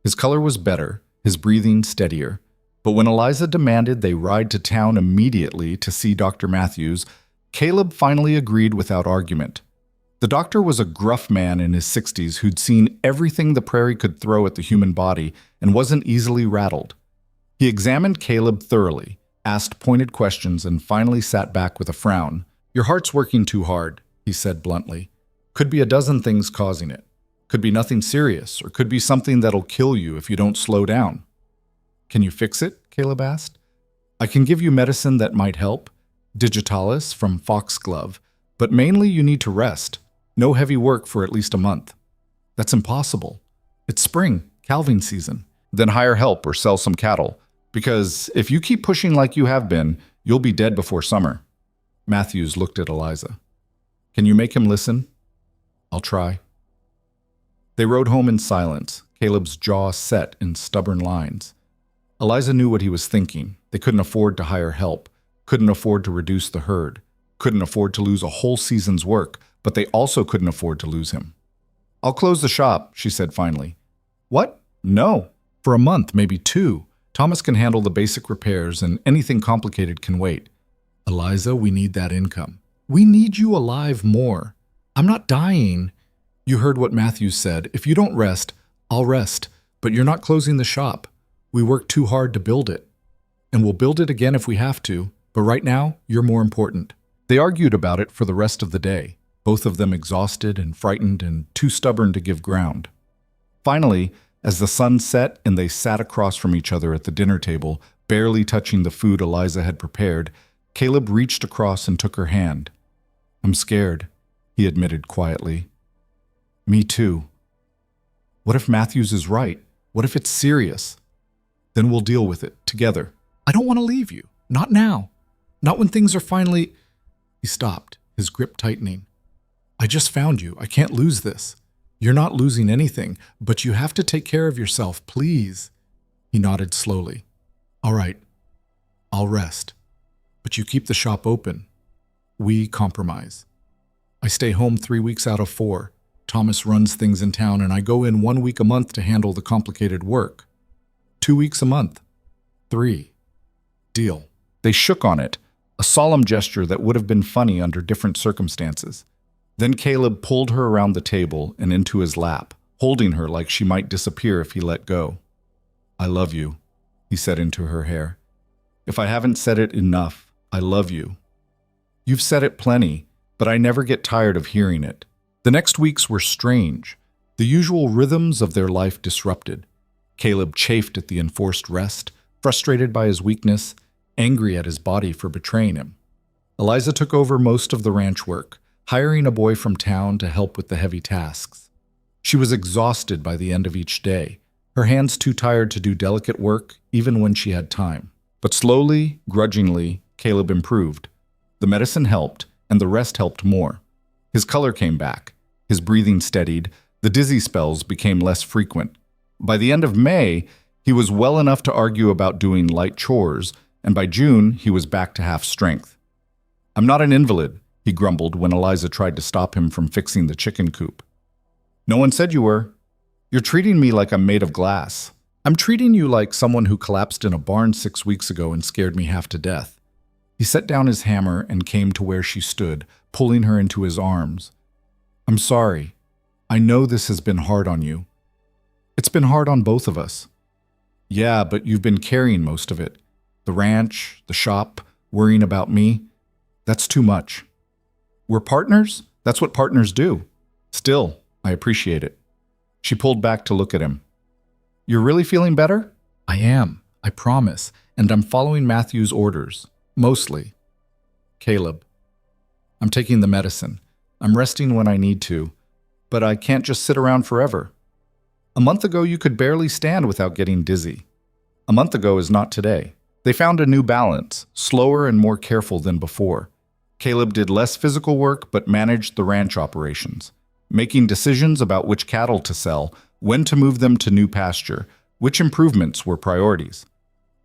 His color was better, his breathing steadier. But when Eliza demanded they ride to town immediately to see Dr. Matthews, Caleb finally agreed without argument. The doctor was a gruff man in his 60s who'd seen everything the prairie could throw at the human body and wasn't easily rattled. He examined Caleb thoroughly, asked pointed questions, and finally sat back with a frown. "Your heart's working too hard," he said bluntly. "Could be a dozen things causing it. Could be nothing serious, or could be something that'll kill you if you don't slow down." "Can you fix it?" Caleb asked. "I can give you medicine that might help, digitalis from foxglove, but mainly you need to rest. No heavy work for at least a month." "That's impossible. It's spring, calving season." "Then hire help or sell some cattle. Because if you keep pushing like you have been, you'll be dead before summer. Matthews looked at Eliza. Can you make him listen? I'll try. They rode home in silence, Caleb's jaw set in stubborn lines. Eliza knew what he was thinking. They couldn't afford to hire help, couldn't afford to reduce the herd, couldn't afford to lose a whole season's work, but they also couldn't afford to lose him. I'll close the shop, she said finally. What? No. For a month, maybe 2. Thomas can handle the basic repairs and anything complicated can wait. Eliza, we need that income. We need you alive more. I'm not dying. You heard what Matthews said. If you don't rest, I'll rest. But you're not closing the shop. We worked too hard to build it. And we'll build it again if we have to. But right now, you're more important. They argued about it for the rest of the day, both of them exhausted and frightened and too stubborn to give ground. Finally, as the sun set and they sat across from each other at the dinner table, barely touching the food Eliza had prepared, Caleb reached across and took her hand. I'm scared, he admitted quietly. Me too. What if Matthews is right? What if it's serious? Then we'll deal with it, together. I don't want to leave you. Not now. Not when things are finally... He stopped, his grip tightening. I just found you. I can't lose this. You're not losing anything, but you have to take care of yourself, please. He nodded slowly. All right. I'll rest. But you keep the shop open. We compromise. I stay home 3 weeks out of 4. Thomas runs things in town, and I go in 1 week a month to handle the complicated work. 2 weeks a month. 3. Deal. They shook on it, a solemn gesture that would have been funny under different circumstances. Then Caleb pulled her around the table and into his lap, holding her like she might disappear if he let go. I love you, he said into her hair. If I haven't said it enough, I love you. You've said it plenty, but I never get tired of hearing it. The next weeks were strange, the usual rhythms of their life disrupted. Caleb chafed at the enforced rest, frustrated by his weakness, angry at his body for betraying him. Eliza took over most of the ranch work, hiring a boy from town to help with the heavy tasks. She was exhausted by the end of each day, her hands too tired to do delicate work even when she had time. But slowly, grudgingly, Caleb improved. The medicine helped, and the rest helped more. His color came back, his breathing steadied, the dizzy spells became less frequent. By the end of May, he was well enough to argue about doing light chores, and by June, he was back to half strength. I'm not an invalid, he grumbled when Eliza tried to stop him from fixing the chicken coop. No one said you were. You're treating me like I'm made of glass. I'm treating you like someone who collapsed in a barn 6 weeks ago and scared me half to death. He set down his hammer and came to where she stood, pulling her into his arms. I'm sorry. I know this has been hard on you. It's been hard on both of us. Yeah, but you've been carrying most of it. The ranch, the shop, worrying about me. That's too much. We're partners? That's what partners do. Still, I appreciate it. She pulled back to look at him. You're really feeling better? I am, I promise, and I'm following Matthew's orders. Mostly. Caleb. I'm taking the medicine. I'm resting when I need to, but I can't just sit around forever. A month ago, you could barely stand without getting dizzy. A month ago is not today. They found a new balance, slower and more careful than before. Caleb did less physical work but managed the ranch operations, making decisions about which cattle to sell, when to move them to new pasture, which improvements were priorities.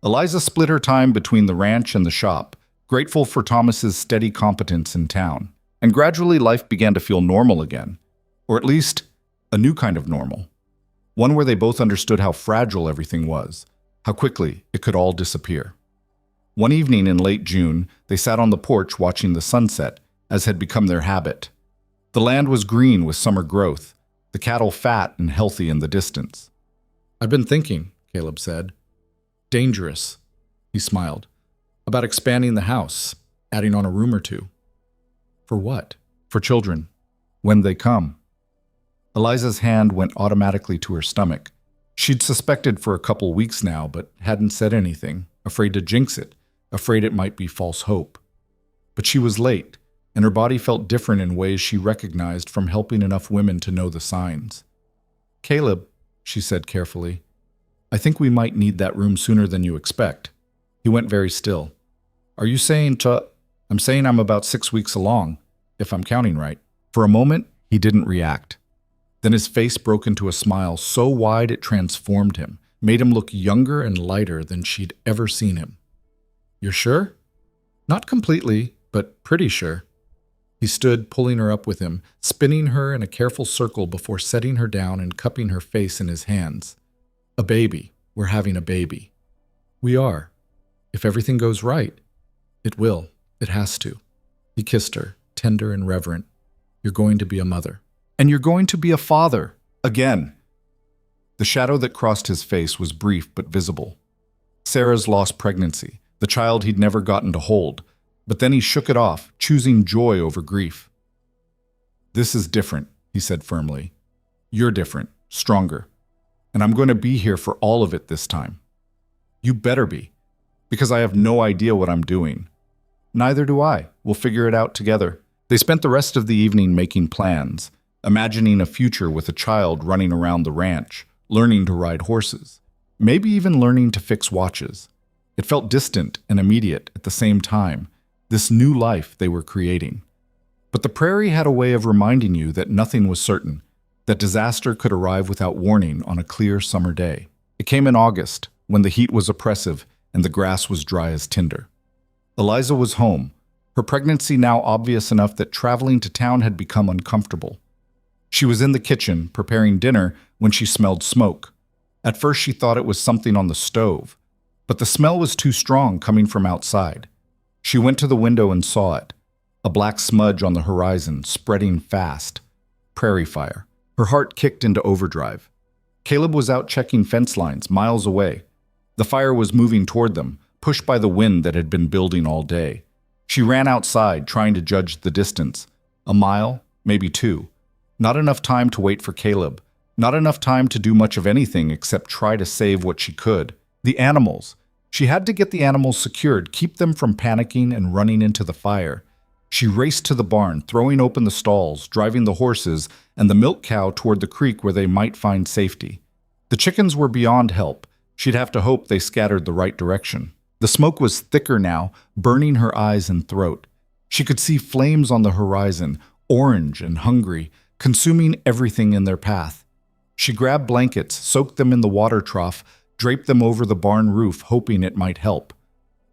Eliza split her time between the ranch and the shop, grateful for Thomas's steady competence in town. And gradually life began to feel normal again, or at least a new kind of normal. One where they both understood how fragile everything was, how quickly it could all disappear. One evening in late June, they sat on the porch watching the sunset, as had become their habit. The land was green with summer growth, the cattle fat and healthy in the distance. I've been thinking, Caleb said. Dangerous, he smiled. About expanding the house, adding on a room or two. For what? For children. When they come. Eliza's hand went automatically to her stomach. She'd suspected for a couple weeks now, but hadn't said anything, afraid to jinx it, afraid it might be false hope. But she was late, and her body felt different in ways she recognized from helping enough women to know the signs. Caleb, she said carefully, I think we might need that room sooner than you expect. He went very still. Are you saying to... I'm saying I'm about 6 weeks along, if I'm counting right. For a moment, he didn't react. Then his face broke into a smile so wide it transformed him, made him look younger and lighter than she'd ever seen him. You're sure? Not completely, but pretty sure. He stood, pulling her up with him, spinning her in a careful circle before setting her down and cupping her face in his hands. A baby. We're having a baby. We are. If everything goes right, it will. It has to. He kissed her, tender and reverent. You're going to be a mother. And you're going to be a father. Again. The shadow that crossed his face was brief but visible. Sarah's lost pregnancy, the child he'd never gotten to hold. But then he shook it off, choosing joy over grief. This is different, he said firmly. You're different, stronger. And I'm going to be here for all of it this time. You better be, because I have no idea what I'm doing. Neither do I. We'll figure it out together. They spent the rest of the evening making plans, imagining a future with a child running around the ranch, learning to ride horses, maybe even learning to fix watches. It felt distant and immediate at the same time, this new life they were creating. But the prairie had a way of reminding you that nothing was certain, that disaster could arrive without warning on a clear summer day. It came in August, when the heat was oppressive and the grass was dry as tinder. Eliza was home, her pregnancy now obvious enough that traveling to town had become uncomfortable. She was in the kitchen, preparing dinner, when she smelled smoke. At first she thought it was something on the stove, but the smell was too strong coming from outside. She went to the window and saw it, a black smudge on the horizon, spreading fast. Prairie fire. Her heart kicked into overdrive. Caleb was out checking fence lines, miles away. The fire was moving toward them, pushed by the wind that had been building all day. She ran outside, trying to judge the distance. A mile, maybe 2. Not enough time to wait for Caleb. Not enough time to do much of anything except try to save what she could. The animals. She had to get the animals secured, keep them from panicking and running into the fire. She raced to the barn, throwing open the stalls, driving the horses and the milk cow toward the creek where they might find safety. The chickens were beyond help. She'd have to hope they scattered the right direction. The smoke was thicker now, burning her eyes and throat. She could see flames on the horizon, orange and hungry, consuming everything in their path. She grabbed blankets, soaked them in the water trough, draped them over the barn roof, hoping it might help.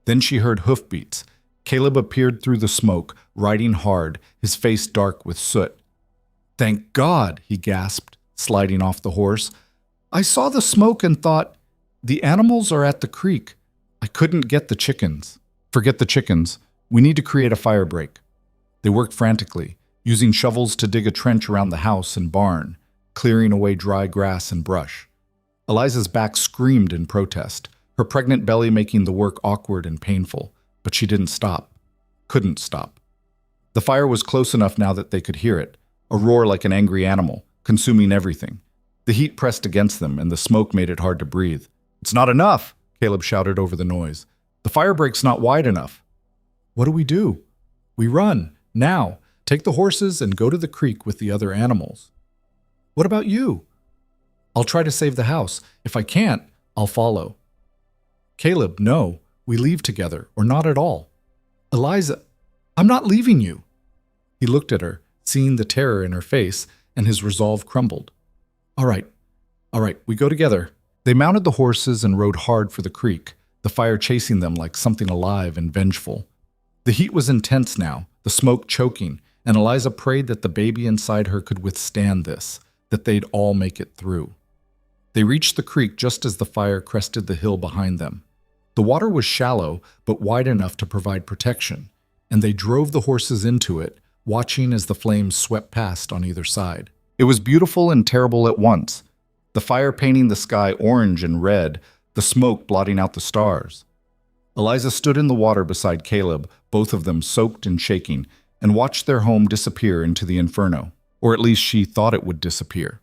Then she heard hoofbeats. Caleb appeared through the smoke, riding hard, his face dark with soot. "Thank God," he gasped, sliding off the horse. "I saw the smoke and thought, the animals are at the creek. I couldn't get the chickens." "Forget the chickens. We need to create a fire break." They worked frantically, using shovels to dig a trench around the house and barn, clearing away dry grass and brush. Eliza's back screamed in protest, her pregnant belly making the work awkward and painful, but she didn't stop. Couldn't stop. The fire was close enough now that they could hear it, a roar like an angry animal, consuming everything. The heat pressed against them, and the smoke made it hard to breathe. "It's not enough!" Caleb shouted over the noise. "The fire break's not wide enough." "What do we do?" "We run, now. Take the horses and go to the creek with the other animals." "What about you?" "I'll try to save the house. If I can't, I'll follow." "Caleb, no. We leave together, or not at all." "Eliza, I'm not leaving you." He looked at her, seeing the terror in her face, and his resolve crumbled. All right, we go together." They mounted the horses and rode hard for the creek, the fire chasing them like something alive and vengeful. The heat was intense now, the smoke choking, and Eliza prayed that the baby inside her could withstand this, that they'd all make it through. They reached the creek just as the fire crested the hill behind them. The water was shallow, but wide enough to provide protection, and they drove the horses into it, watching as the flames swept past on either side. It was beautiful and terrible at once, the fire painting the sky orange and red, the smoke blotting out the stars. Eliza stood in the water beside Caleb, both of them soaked and shaking, and watched their home disappear into the inferno, or at least she thought it would disappear.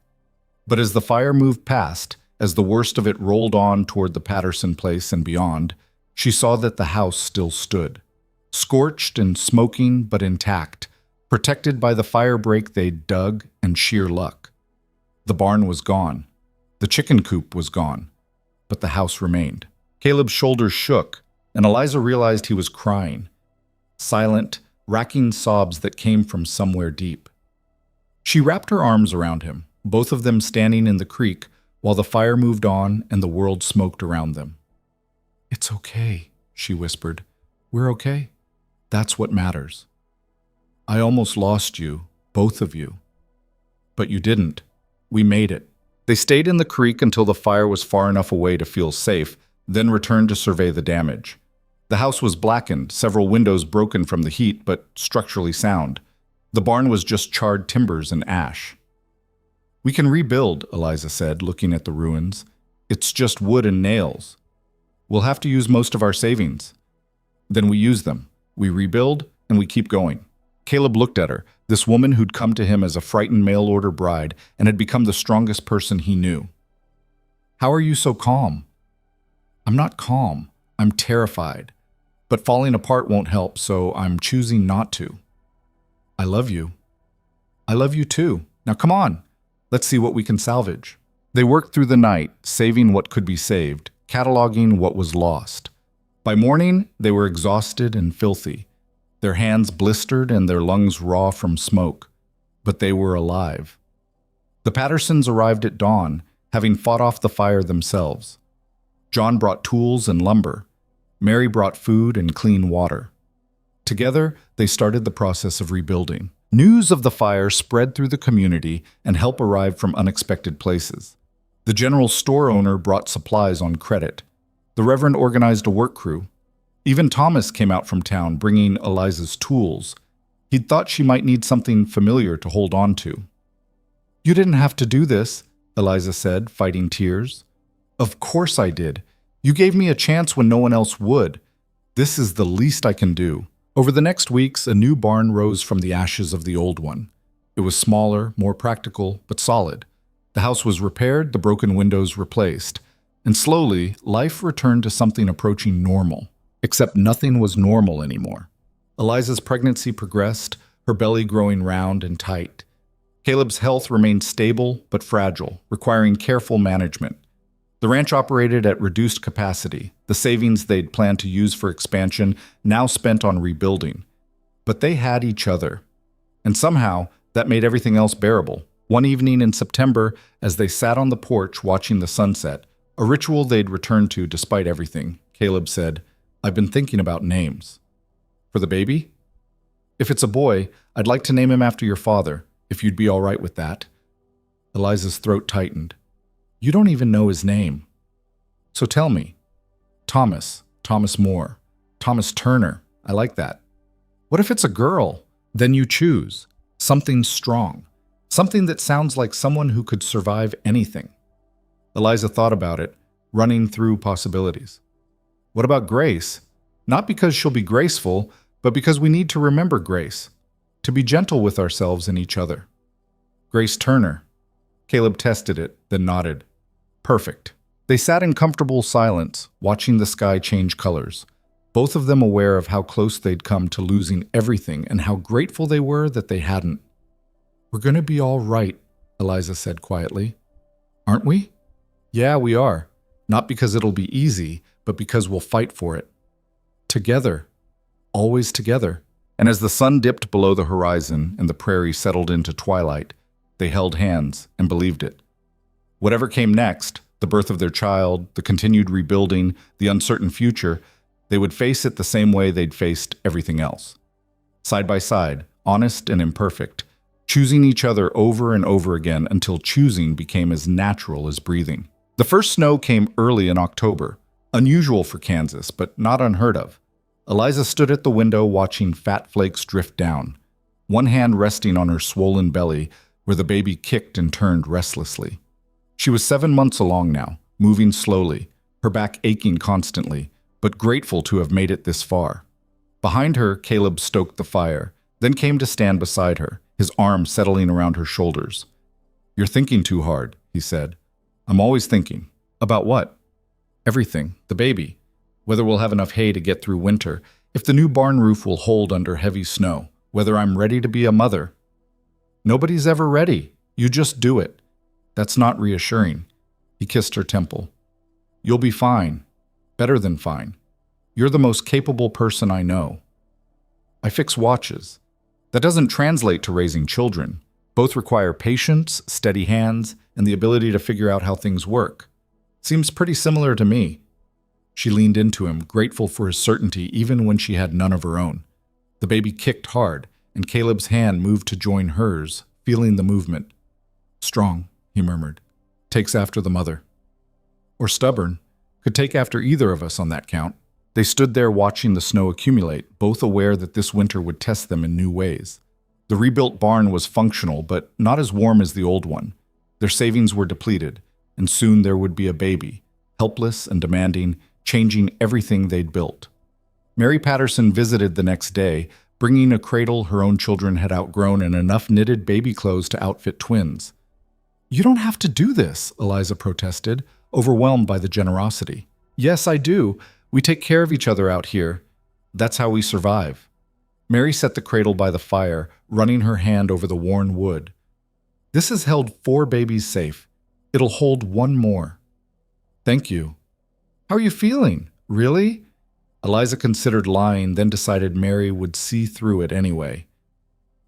But as the fire moved past, as the worst of it rolled on toward the Patterson place and beyond, she saw that the house still stood, scorched and smoking but intact, protected by the fire break they'd dug and sheer luck. The barn was gone. The chicken coop was gone. but the house remained. Caleb's shoulders shook, and Eliza realized he was crying. Silent, racking sobs that came from somewhere deep. She wrapped her arms around him, both of them standing in the creek while the fire moved on and the world smoked around them. "It's okay," she whispered. "We're okay. That's what matters. I almost lost you, both of you. But you didn't. We made it." They stayed in the creek until the fire was far enough away to feel safe, then returned to survey the damage. The house was blackened, several windows broken from the heat, but structurally sound. The barn was just charred timbers and ash. "We can rebuild," Eliza said, looking at the ruins. "It's just wood and nails. We'll have to use most of our savings. Then we use them. We rebuild, and we keep going." Caleb looked at her, this woman who'd come to him as a frightened mail-order bride and had become the strongest person he knew. "How are you so calm?" "I'm not calm. I'm terrified. But falling apart won't help, so I'm choosing not to." "I love you." "I love you too. Now come on. Let's see what we can salvage." They worked through the night, saving what could be saved, cataloging what was lost. By morning, they were exhausted and filthy, their hands blistered and their lungs raw from smoke. But they were alive. The Pattersons arrived at dawn, having fought off the fire themselves. John brought tools and lumber. Mary brought food and clean water. Together, they started the process of rebuilding. News of the fire spread through the community, and help arrived from unexpected places. The general store owner brought supplies on credit. The Reverend organized a work crew. Even Thomas came out from town, bringing Eliza's tools. He'd thought she might need something familiar to hold on to. "You didn't have to do this," Eliza said, fighting tears. "Of course I did. You gave me a chance when no one else would. This is the least I can do." Over the next weeks, a new barn rose from the ashes of the old one. It was smaller, more practical, but solid. The house was repaired, the broken windows replaced. And slowly, life returned to something approaching normal. Except nothing was normal anymore. Eliza's pregnancy progressed, her belly growing round and tight. Caleb's health remained stable but fragile, requiring careful management. The ranch operated at reduced capacity, the savings they'd planned to use for expansion now spent on rebuilding. But they had each other. And somehow, that made everything else bearable. One evening in September, as they sat on the porch watching the sunset, a ritual they'd returned to despite everything, Caleb said, "I've been thinking about names." "For the baby?" "If it's a boy, I'd like to name him after your father, if you'd be all right with that." Eliza's throat tightened. "You don't even know his name." "So tell me." "Thomas. Thomas More. Thomas Turner. I like that." "What if it's a girl?" "Then you choose. Something strong. Something that sounds like someone who could survive anything." Eliza thought about it, running through possibilities. "What about Grace? Not because she'll be graceful, but because we need to remember Grace. To be gentle with ourselves and each other." "Grace Turner." Caleb tested it, then nodded. "Perfect." They sat in comfortable silence, watching the sky change colors, both of them aware of how close they'd come to losing everything and how grateful they were that they hadn't. "We're going to be all right," Eliza said quietly. "Aren't we?" "Yeah, we are. Not because it'll be easy, but because we'll fight for it. Together. Always together." And as the sun dipped below the horizon and the prairie settled into twilight, they held hands and believed it. Whatever came next, the birth of their child, the continued rebuilding, the uncertain future, they would face it the same way they'd faced everything else. Side by side, honest and imperfect, choosing each other over and over again until choosing became as natural as breathing. The first snow came early in October, unusual for Kansas, but not unheard of. Eliza stood at the window watching fat flakes drift down, one hand resting on her swollen belly where the baby kicked and turned restlessly. She was 7 months along now, moving slowly, her back aching constantly, but grateful to have made it this far. Behind her, Caleb stoked the fire, then came to stand beside her, his arm settling around her shoulders. "You're thinking too hard," he said. "I'm always thinking." "About what?" "Everything. The baby. Whether we'll have enough hay to get through winter, if the new barn roof will hold under heavy snow, whether I'm ready to be a mother." "Nobody's ever ready. You just do it." "That's not reassuring." He kissed her temple. You'll be fine. Better than fine. You're the most capable person I know. I fix watches. That doesn't translate to raising children. Both require patience, steady hands, and the ability to figure out how things work. Seems pretty similar to me. She leaned into him, grateful for his certainty even when she had none of her own. The baby kicked hard, and Caleb's hand moved to join hers, feeling the movement. Strong, he murmured. Takes after the mother. Or stubborn. Could take after either of us on that count. They stood there watching the snow accumulate, both aware that this winter would test them in new ways. The rebuilt barn was functional, but not as warm as the old one. Their savings were depleted, and soon there would be a baby, helpless and demanding, changing everything they'd built. Mary Patterson visited the next day, bringing a cradle her own children had outgrown and enough knitted baby clothes to outfit twins. "You don't have to do this," Eliza protested, overwhelmed by the generosity. "Yes, I do. We take care of each other out here. That's how we survive." Mary set the cradle by the fire, running her hand over the worn wood. "This has held 4 babies safe. It'll hold 1 more." "Thank you." "How are you feeling? Really?" Eliza considered lying, then decided Mary would see through it anyway.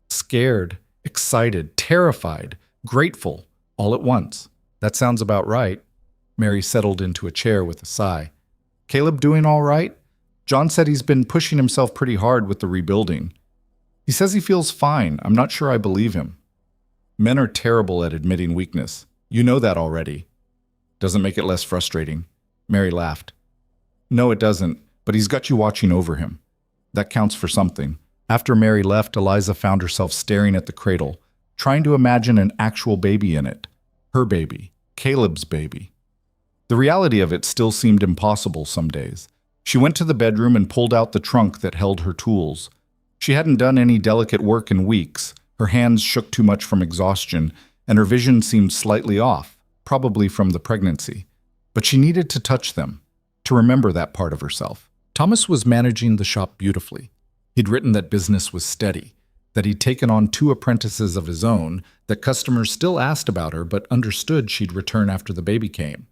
"Scared, excited, terrified, grateful, all at once. That sounds about right." Mary settled into a chair with a sigh. "Caleb doing all right? John said he's been pushing himself pretty hard with the rebuilding. He says he feels fine. I'm not sure I believe him." "Men are terrible at admitting weakness. You know that already." "Doesn't make it less frustrating." Mary laughed. "No, it doesn't, but he's got you watching over him. That counts for something." After Mary left, Eliza found herself staring at the cradle, trying to imagine an actual baby in it. Her baby. Caleb's baby. The reality of it still seemed impossible some days. She went to the bedroom and pulled out the trunk that held her tools. She hadn't done any delicate work in weeks. Her hands shook too much from exhaustion, and her vision seemed slightly off, probably from the pregnancy. But she needed to touch them, to remember that part of herself. Thomas was managing the shop beautifully. He'd written that business was steady, that he'd taken on 2 apprentices of his own, that customers still asked about her but understood she'd return after the baby came.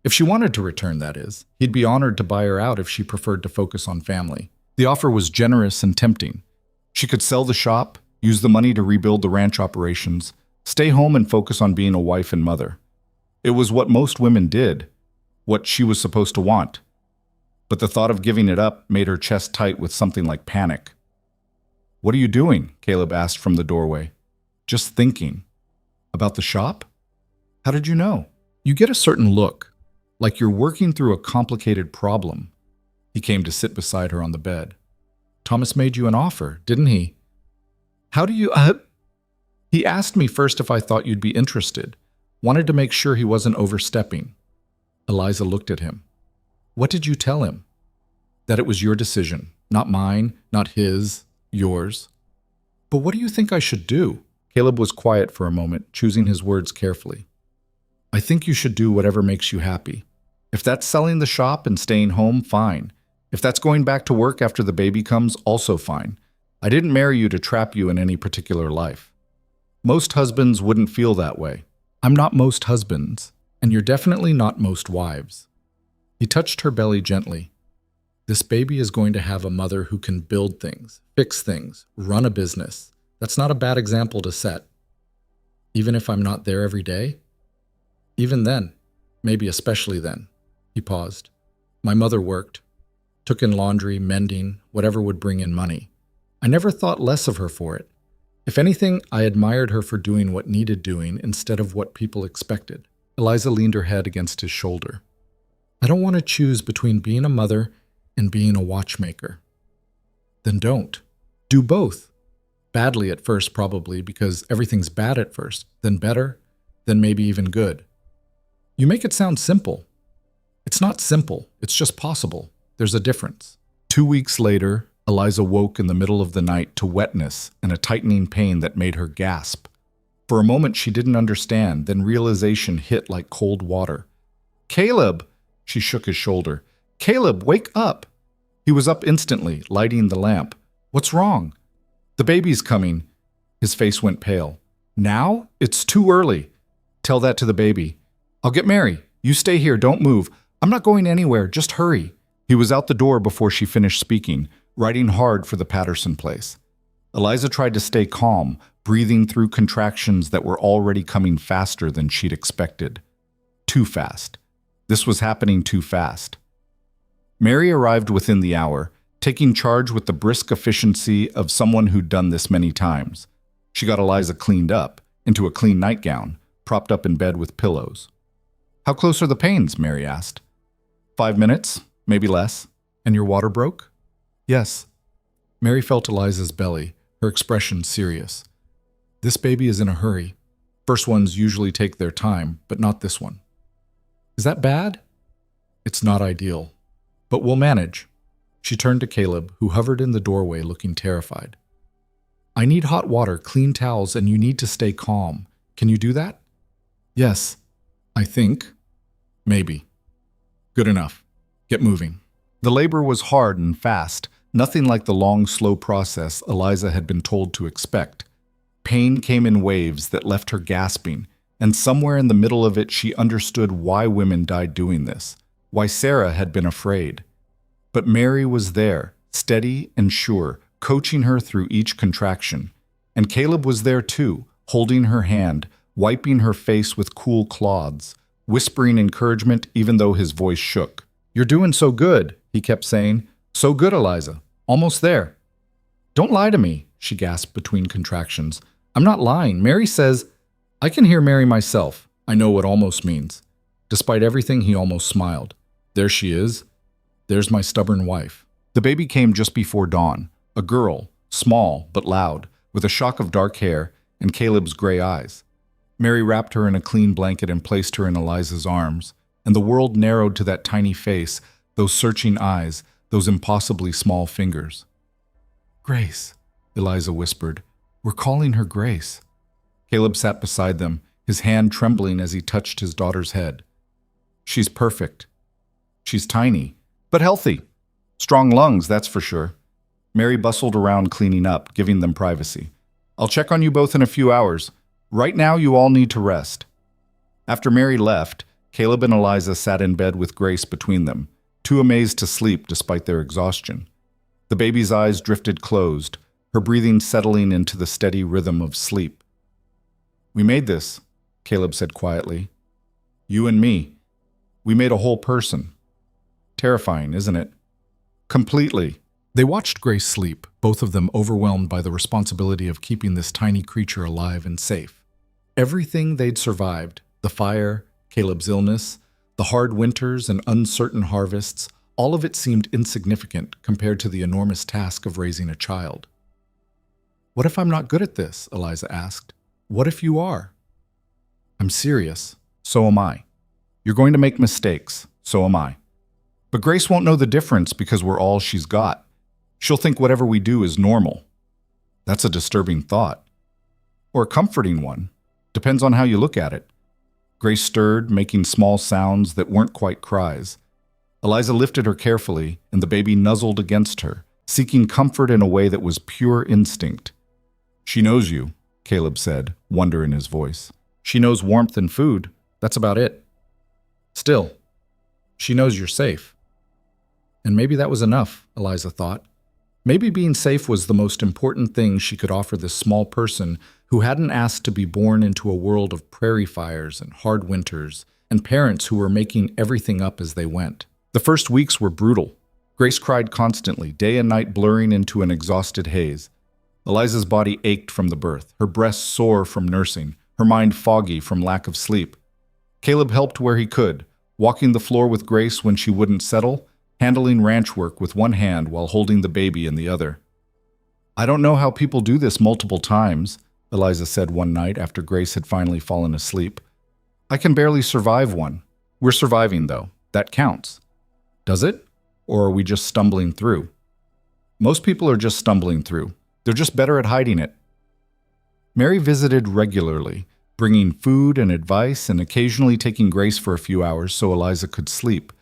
If she wanted to return, that is, he'd be honored to buy her out if she preferred to focus on family. The offer was generous and tempting. She could sell the shop, use the money to rebuild the ranch operations, stay home and focus on being a wife and mother. It was what most women did, what she was supposed to want. But the thought of giving it up made her chest tight with something like panic. "What are you doing?" Caleb asked from the doorway. "Just thinking." "About the shop?" "How did you know?" "You get a certain look, like you're working through a complicated problem." He came to sit beside her on the bed. "Thomas made you an offer, didn't he?" "How do you, He asked me first if I thought you'd be interested. Wanted to make sure he wasn't overstepping." Eliza looked at him. "What did you tell him?" "That it was your decision, not mine, not his, yours." "But what do you think I should do?" Caleb was quiet for a moment, choosing his words carefully. "I think you should do whatever makes you happy. If that's selling the shop and staying home, fine. If that's going back to work after the baby comes, also fine. I didn't marry you to trap you in any particular life. Most husbands wouldn't feel that way. I'm not most husbands, and you're definitely not most wives." He touched her belly gently. "This baby is going to have a mother who can build things, fix things, run a business. That's not a bad example to set. Even if I'm not there every day? Even then, maybe especially then." He paused. "My mother worked, took in laundry, mending, whatever would bring in money. I never thought less of her for it. If anything, I admired her for doing what needed doing instead of what people expected." Eliza leaned her head against his shoulder. "I don't want to choose between being a mother and being a watchmaker." "Then don't. Do both. Badly at first, probably, because everything's bad at first, then better, then maybe even good. You make it sound simple. It's not simple, it's just possible. There's a difference." 2 weeks later, Eliza woke in the middle of the night to wetness and a tightening pain that made her gasp. For a moment she didn't understand, then realization hit like cold water. "Caleb!" She shook his shoulder. "Caleb, wake up!" He was up instantly, lighting the lamp. "What's wrong?" "The baby's coming." His face went pale. "Now? It's too early." "Tell that to the baby." "I'll get Mary. You stay here, don't move. I'm not going anywhere, just hurry. He was out the door before she finished speaking, riding hard for the Patterson place. Eliza tried to stay calm, breathing through contractions that were already coming faster than she'd expected. Too fast. This was happening too fast. Mary arrived within the hour, taking charge with the brisk efficiency of someone who'd done this many times. She got Eliza cleaned up, into a clean nightgown, propped up in bed with pillows. "How close are the pains?" Mary asked. 5 minutes, maybe less. "And your water broke?" "Yes." Mary felt Eliza's belly, her expression serious. "This baby is in a hurry. First ones usually take their time, but not this one." "Is that bad?" "It's not ideal, but we'll manage." She turned to Caleb, who hovered in the doorway looking terrified. "I need hot water, clean towels, and you need to stay calm. Can you do that?" "Yes, I think. Maybe." "Good enough. Get moving." The labor was hard and fast, nothing like the long, slow process Eliza had been told to expect. Pain came in waves that left her gasping, and somewhere in the middle of it she understood why women died doing this, why Sarah had been afraid. But Mary was there, steady and sure, coaching her through each contraction. And Caleb was there too, holding her hand, wiping her face with cool cloths, whispering encouragement even though his voice shook. "You're doing so good," he kept saying. "So good, Eliza. Almost there." "Don't lie to me," she gasped between contractions. "I'm not lying. Mary says—" I can hear Mary myself. I know what almost means. Despite everything, he almost smiled. There she is. There's my stubborn wife. The baby came just before dawn. A girl, small but loud, with a shock of dark hair and Caleb's gray eyes. Mary wrapped her in a clean blanket and placed her in Eliza's arms, and the world narrowed to that tiny face, those searching eyes, those impossibly small fingers. "Grace," Eliza whispered. "We're calling her Grace." Caleb sat beside them, his hand trembling as he touched his daughter's head. "She's perfect. She's tiny, but healthy. Strong lungs, that's for sure." Mary bustled around cleaning up, giving them privacy. "I'll check on you both in a few hours. Right now, you all need to rest." After Mary left, Caleb and Eliza sat in bed with Grace between them, too amazed to sleep despite their exhaustion. The baby's eyes drifted closed, her breathing settling into the steady rhythm of sleep. "We made this," Caleb said quietly. "You and me. We made a whole person. Terrifying, isn't it?" "Completely." They watched Grace sleep, both of them overwhelmed by the responsibility of keeping this tiny creature alive and safe. Everything they'd survived, the fire, Caleb's illness, the hard winters and uncertain harvests, all of it seemed insignificant compared to the enormous task of raising a child. "What if I'm not good at this?" Eliza asked. "What if you are?" "I'm serious. So am I. You're going to make mistakes. So am I. But Grace won't know the difference because we're all she's got. She'll think whatever we do is normal." That's a disturbing thought. Or a comforting one. Depends on how you look at it. Grace stirred, making small sounds that weren't quite cries. Eliza lifted her carefully, and the baby nuzzled against her, seeking comfort in a way that was pure instinct. "She knows you," Caleb said, wonder in his voice. "She knows warmth and food. That's about it. Still, she knows you're safe." And maybe that was enough, Eliza thought. Maybe being safe was the most important thing she could offer this small person who hadn't asked to be born into a world of prairie fires and hard winters, and parents who were making everything up as they went. The first weeks were brutal. Grace cried constantly, day and night blurring into an exhausted haze. Eliza's body ached from the birth, her breasts sore from nursing, her mind foggy from lack of sleep. Caleb helped where he could, walking the floor with Grace when she wouldn't settle, handling ranch work with one hand while holding the baby in the other. "I don't know how people do this multiple times," Eliza said one night after Grace had finally fallen asleep. "I can barely survive one. We're surviving, though. That counts." "Does it? Or are we just stumbling through?" "Most people are just stumbling through. They're just better at hiding it." Mary visited regularly, bringing food and advice and occasionally taking Grace for a few hours so Eliza could sleep.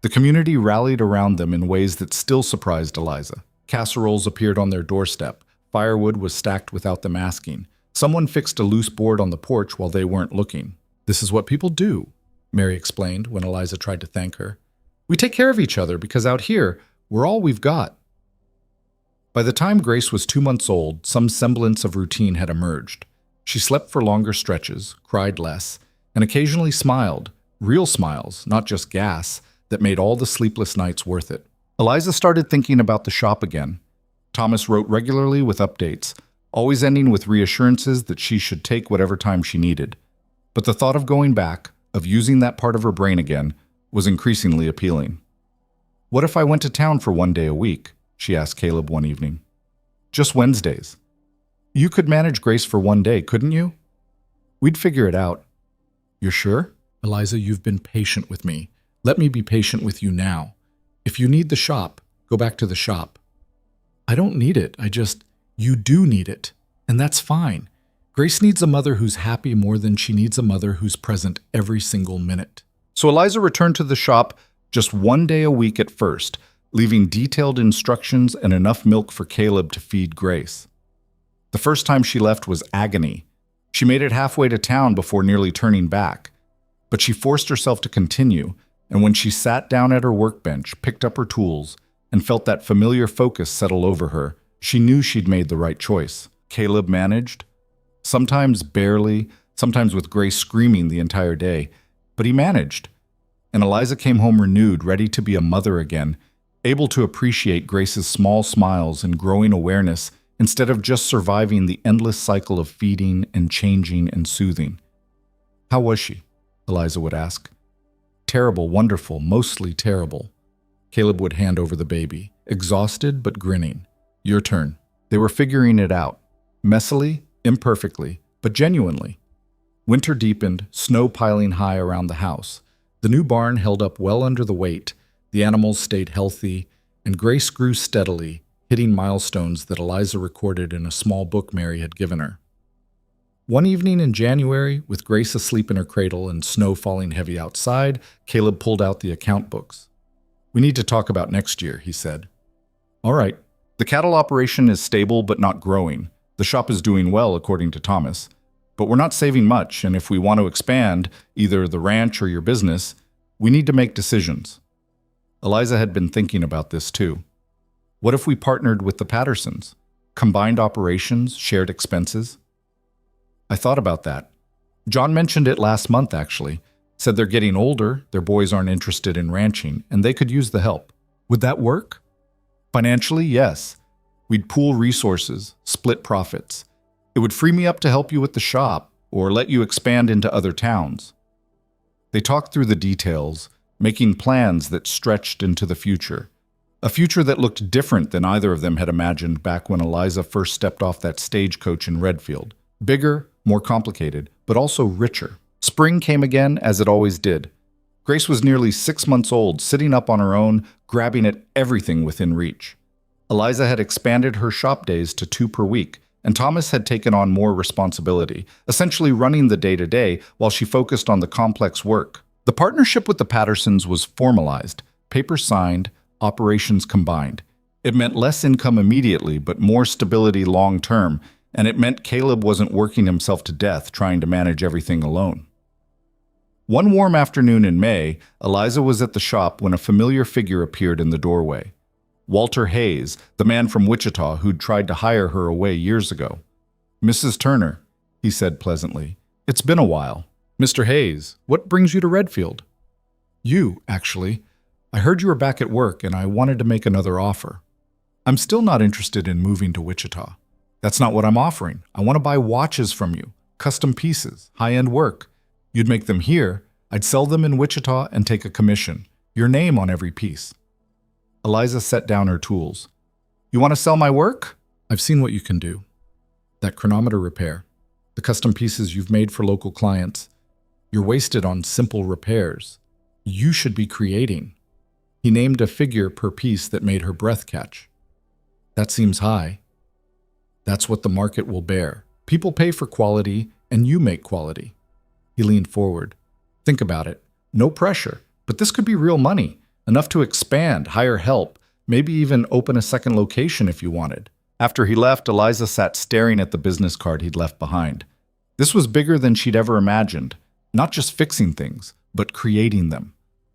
The community rallied around them in ways that still surprised Eliza. Casseroles appeared on their doorstep. Firewood was stacked without them asking. Someone fixed a loose board on the porch while they weren't looking. "This is what people do," Mary explained when Eliza tried to thank her. We take care of each other because out here, we're all we've got. By the time Grace was 2 months old, some semblance of routine had emerged. She slept for longer stretches, cried less, and occasionally smiled, real smiles, not just gas, that made all the sleepless nights worth it. Eliza started thinking about the shop again. Thomas wrote regularly with updates, always ending with reassurances that she should take whatever time she needed. But the thought of going back, of using that part of her brain again, was increasingly appealing. "What if I went to town for 1 day a week?" she asked Caleb one evening. "Just Wednesdays. You could manage Grace for 1 day, couldn't you? We'd figure it out." "You're sure?" "Eliza, you've been patient with me. Let me be patient with you now. If you need the shop, go back to the shop." "I don't need it. You do need it. And that's fine. Grace needs a mother who's happy more than she needs a mother who's present every single minute." So Eliza returned to the shop just 1 day a week at first, leaving detailed instructions and enough milk for Caleb to feed Grace. The first time she left was agony. She made it halfway to town before nearly turning back. But she forced herself to continue, and when she sat down at her workbench, picked up her tools, and felt that familiar focus settle over her, she knew she'd made the right choice. Caleb managed, sometimes barely, sometimes with Grace screaming the entire day, but he managed. And Eliza came home renewed, ready to be a mother again, able to appreciate Grace's small smiles and growing awareness instead of just surviving the endless cycle of feeding and changing and soothing. "How was she?" Eliza would ask. "Terrible, wonderful, mostly terrible." Caleb would hand over the baby, exhausted but grinning. "Your turn." They were figuring it out, messily, imperfectly, but genuinely. Winter deepened, snow piling high around the house. The new barn held up well under the weight, the animals stayed healthy, and Grace grew steadily, hitting milestones that Eliza recorded in a small book Mary had given her. One evening in January, with Grace asleep in her cradle and snow falling heavy outside, Caleb pulled out the account books. "We need to talk about next year," he said. "All right. The cattle operation is stable but not growing. The shop is doing well, according to Thomas. But we're not saving much, and if we want to expand, either the ranch or your business, we need to make decisions." Eliza had been thinking about this too. What if we partnered with the Pattersons? Combined operations, shared expenses? I thought about that. John mentioned it last month, actually. Said they're getting older, their boys aren't interested in ranching, and they could use the help. Would that work? Financially, yes. We'd pool resources, split profits. It would free me up to help you with the shop, or let you expand into other towns. They talked through the details, making plans that stretched into the future. A future that looked different than either of them had imagined back when Eliza first stepped off that stagecoach in Redfield. Bigger, more complicated, but also richer. Spring came again, as it always did. Grace was nearly 6 months old, sitting up on her own, grabbing at everything within reach. Eliza had expanded her shop days to 2 per week, and Thomas had taken on more responsibility, essentially running the day-to-day while she focused on the complex work. The partnership with the Pattersons was formalized, papers signed, operations combined. It meant less income immediately, but more stability long-term, and it meant Caleb wasn't working himself to death trying to manage everything alone. One warm afternoon in May, Eliza was at the shop when a familiar figure appeared in the doorway. Walter Hayes, the man from Wichita who'd tried to hire her away years ago. "Mrs. Turner," he said pleasantly. "It's been a while." "Mr. Hayes, what brings you to Redfield?" "You, actually. I heard you were back at work and I wanted to make another offer. I'm still not interested in moving to Wichita. That's not what I'm offering. I want to buy watches from you, custom pieces, high-end work. You'd make them here, I'd sell them in Wichita and take a commission, your name on every piece." Eliza set down her tools. "You want to sell my work? I've seen what you can do. That chronometer repair, the custom pieces you've made for local clients. You're wasted on simple repairs. You should be creating." He named a figure per piece that made her breath catch. "That seems high." "That's what the market will bear. People pay for quality, and you make quality." He leaned forward. "Think about it. No pressure, but this could be real money, enough to expand, hire help, maybe even open a second location if you wanted." After he left, Eliza sat staring at the business card he'd left behind. This was bigger than she'd ever imagined, not just fixing things, but creating them.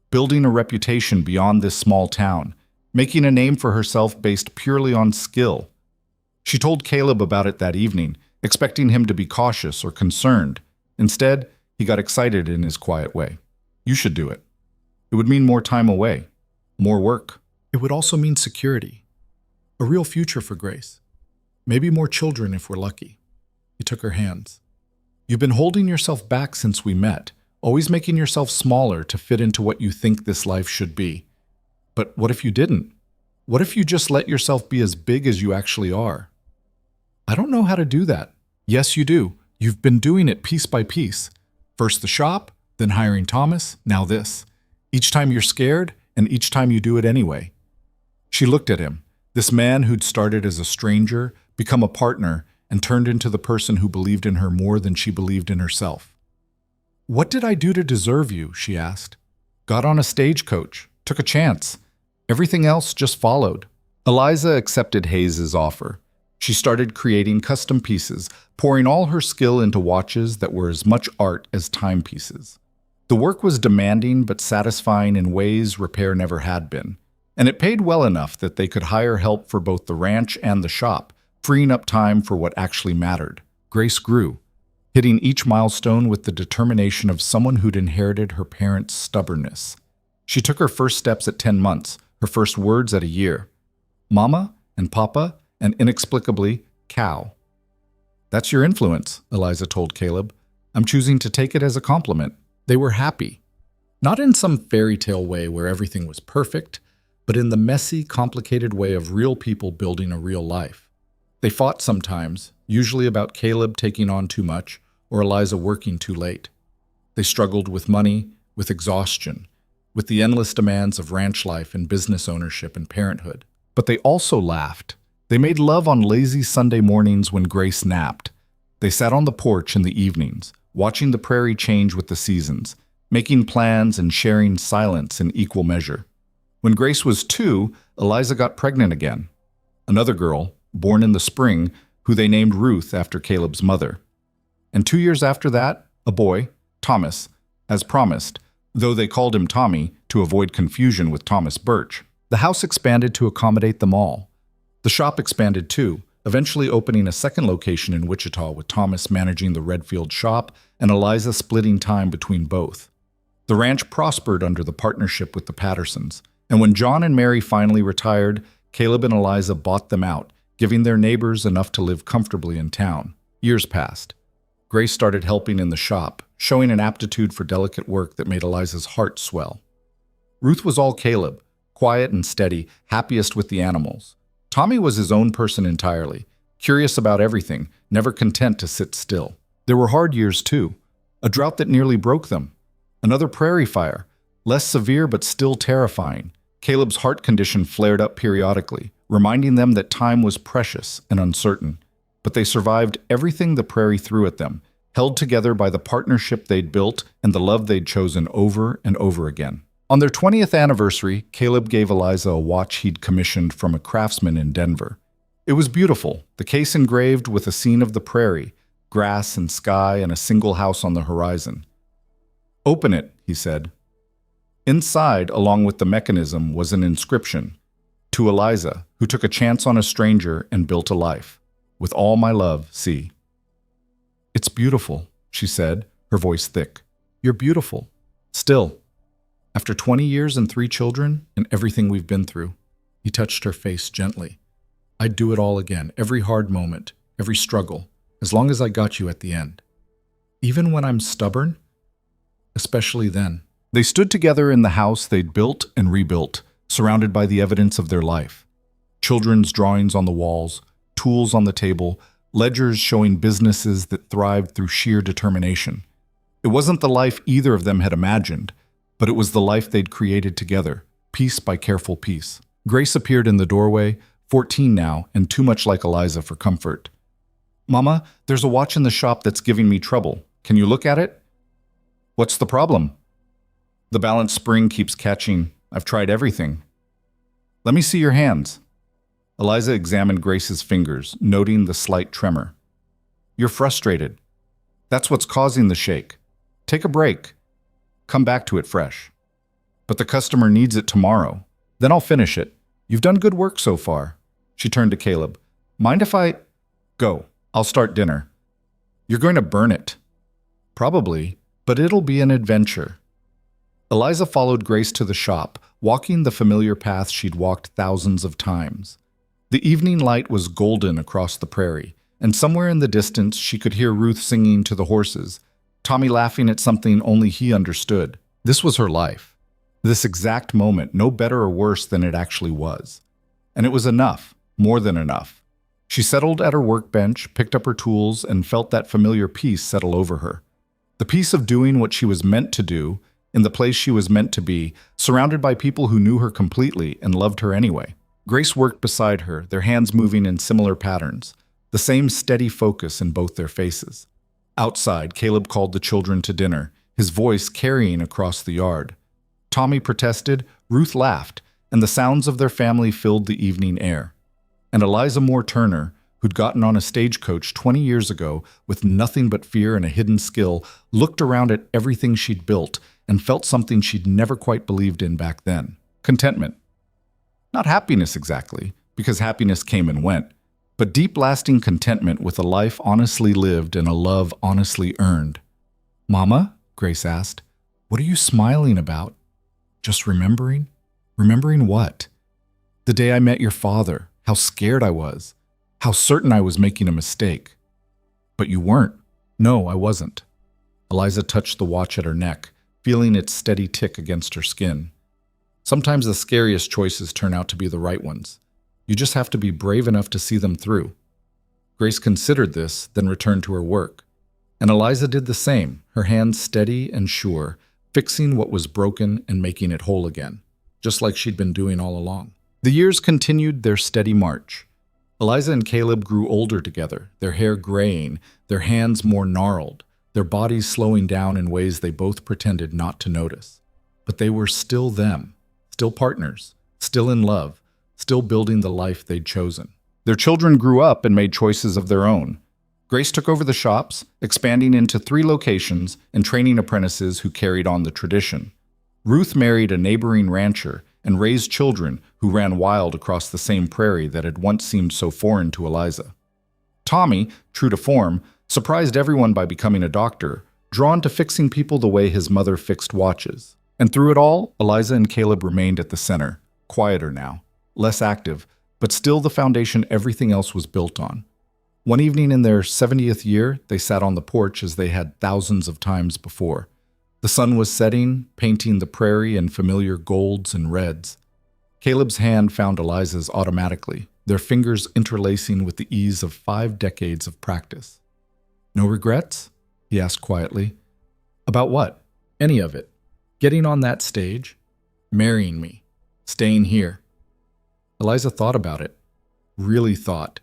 building a reputation beyond this small town, making a name for herself based purely on skill. She told Caleb about it that evening, expecting him to be cautious or concerned. Instead, he got excited in his quiet way. You should do it. It would mean more time away, more work. It would also mean security, a real future for Grace. Maybe more children if we're lucky. He took her hands. You've been holding yourself back since we met, always making yourself smaller to fit into what you think this life should be. But what if you didn't? What if you just let yourself be as big as you actually are? I don't know how to do that. Yes, you do. You've been doing it piece by piece. First the shop, then hiring Thomas, now this. Each time you're scared, and each time you do it anyway. She looked at him, this man who'd started as a stranger, become a partner, and turned into the person who believed in her more than she believed in herself. What did I do to deserve you? She asked. Got on a stagecoach, took a chance. Everything else just followed. Eliza accepted Hayes's offer. She started creating custom pieces, pouring all her skill into watches that were as much art as timepieces. The work was demanding but satisfying in ways repair never had been, and it paid well enough that they could hire help for both the ranch and the shop, freeing up time for what actually mattered. Grace grew, hitting each milestone with the determination of someone who'd inherited her parents' stubbornness. She took her first steps at 10 months, her first words at a year. Mama and Papa, and inexplicably, Cow. That's your influence, Eliza told Caleb. I'm choosing to take it as a compliment. They were happy. Not in some fairy tale way where everything was perfect, but in the messy, complicated way of real people building a real life. They fought sometimes, usually about Caleb taking on too much or Eliza working too late. They struggled with money, with exhaustion, with the endless demands of ranch life and business ownership and parenthood. But they also laughed. They made love on lazy Sunday mornings when Grace napped. They sat on the porch in the evenings, watching the prairie change with the seasons, making plans and sharing silence in equal measure. When Grace was 2, Eliza got pregnant again. Another girl, born in the spring, who they named Ruth after Caleb's mother. And 2 years after that, a boy, Thomas, as promised, though they called him Tommy to avoid confusion with Thomas Birch. The house expanded to accommodate them all. The shop expanded too, eventually opening a second location in Wichita with Thomas managing the Redfield shop and Eliza splitting time between both. The ranch prospered under the partnership with the Pattersons, and when John and Mary finally retired, Caleb and Eliza bought them out, giving their neighbors enough to live comfortably in town. Years passed. Grace started helping in the shop, showing an aptitude for delicate work that made Eliza's heart swell. Ruth was all Caleb, quiet and steady, happiest with the animals. Tommy was his own person entirely, curious about everything, never content to sit still. There were hard years too, a drought that nearly broke them, another prairie fire, less severe but still terrifying. Caleb's heart condition flared up periodically, reminding them that time was precious and uncertain. But they survived everything the prairie threw at them, held together by the partnership they'd built and the love they'd chosen over and over again. On their 20th anniversary, Caleb gave Eliza a watch he'd commissioned from a craftsman in Denver. It was beautiful, the case engraved with a scene of the prairie, grass and sky and a single house on the horizon. Open it, he said. Inside, along with the mechanism, was an inscription. To Eliza, who took a chance on a stranger and built a life. With all my love, C. It's beautiful, she said, her voice thick. You're beautiful. Still. After 20 years and 3 children and everything we've been through, he touched her face gently. I'd do it all again, every hard moment, every struggle, as long as I got you at the end. Even when I'm stubborn, especially then. They stood together in the house they'd built and rebuilt, surrounded by the evidence of their life. Children's drawings on the walls, tools on the table, ledgers showing businesses that thrived through sheer determination. It wasn't the life either of them had imagined, but it was the life they'd created together, piece by careful piece. Grace appeared in the doorway, 14 now, and too much like Eliza for comfort. Mama, there's a watch in the shop that's giving me trouble. Can you look at it? What's the problem? The balance spring keeps catching. I've tried everything. Let me see your hands. Eliza examined Grace's fingers, noting the slight tremor. You're frustrated. That's what's causing the shake. Take a break. Come back to it fresh. But the customer needs it tomorrow. Then I'll finish it. You've done good work so far. She turned to Caleb. Mind if I... Go. I'll start dinner. You're going to burn it. Probably, but it'll be an adventure. Eliza followed Grace to the shop, walking the familiar path she'd walked thousands of times. The evening light was golden across the prairie, and somewhere in the distance she could hear Ruth singing to the horses, Tommy laughing at something only he understood. This was her life. This exact moment, no better or worse than it actually was. And it was enough, more than enough. She settled at her workbench, picked up her tools, and felt that familiar peace settle over her. The peace of doing what she was meant to do, in the place she was meant to be, surrounded by people who knew her completely and loved her anyway. Grace worked beside her, their hands moving in similar patterns, the same steady focus in both their faces. Outside, Caleb called the children to dinner, his voice carrying across the yard. Tommy protested, Ruth laughed, and the sounds of their family filled the evening air. And Eliza Moore Turner, who'd gotten on a stagecoach 20 years ago with nothing but fear and a hidden skill, looked around at everything she'd built and felt something she'd never quite believed in back then. Contentment. Not happiness exactly, because happiness came and went, but deep lasting contentment with a life honestly lived and a love honestly earned. Mama, Grace asked, what are you smiling about? Just remembering? Remembering what? The day I met your father, how scared I was, how certain I was making a mistake. But you weren't. No, I wasn't. Eliza touched the watch at her neck, feeling its steady tick against her skin. Sometimes the scariest choices turn out to be the right ones. You just have to be brave enough to see them through. Grace considered this, then returned to her work. And Eliza did the same, her hands steady and sure, fixing what was broken and making it whole again, just like she'd been doing all along. The years continued their steady march. Eliza and Caleb grew older together, their hair graying, their hands more gnarled, their bodies slowing down in ways they both pretended not to notice. But they were still them, still partners, still in love, still building the life they'd chosen. Their children grew up and made choices of their own. Grace took over the shops, expanding into 3 locations and training apprentices who carried on the tradition. Ruth married a neighboring rancher and raised children who ran wild across the same prairie that had once seemed so foreign to Eliza. Tommy, true to form, surprised everyone by becoming a doctor, drawn to fixing people the way his mother fixed watches. And through it all, Eliza and Caleb remained at the center, quieter now, less active, but still the foundation everything else was built on. One evening in their 70th year, they sat on the porch as they had thousands of times before. The sun was setting, painting the prairie in familiar golds and reds. Caleb's hand found Eliza's automatically, their fingers interlacing with the ease of 5 decades of practice. No regrets? He asked quietly. About what? Any of it. Getting on that stage? Marrying me? Staying here? Eliza thought about it. Really thought.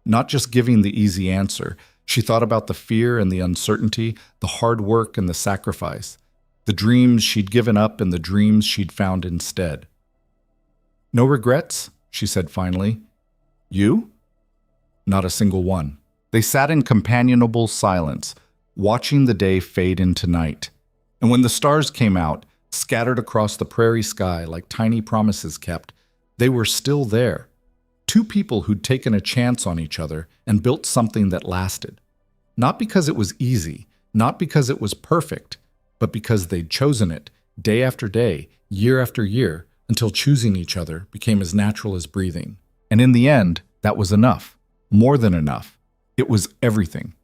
Not just giving the easy answer. She thought about the fear and the uncertainty, the hard work and the sacrifice, the dreams she'd given up and the dreams she'd found instead. No regrets? She said finally. You? Not a single one. They sat in companionable silence, watching the day fade into night. And when the stars came out, scattered across the prairie sky like tiny promises kept, they were still there. 2 people who'd taken a chance on each other and built something that lasted. Not because it was easy, not because it was perfect, but because they'd chosen it, day after day, year after year, until choosing each other became as natural as breathing. And in the end, that was enough. More than enough. It was everything.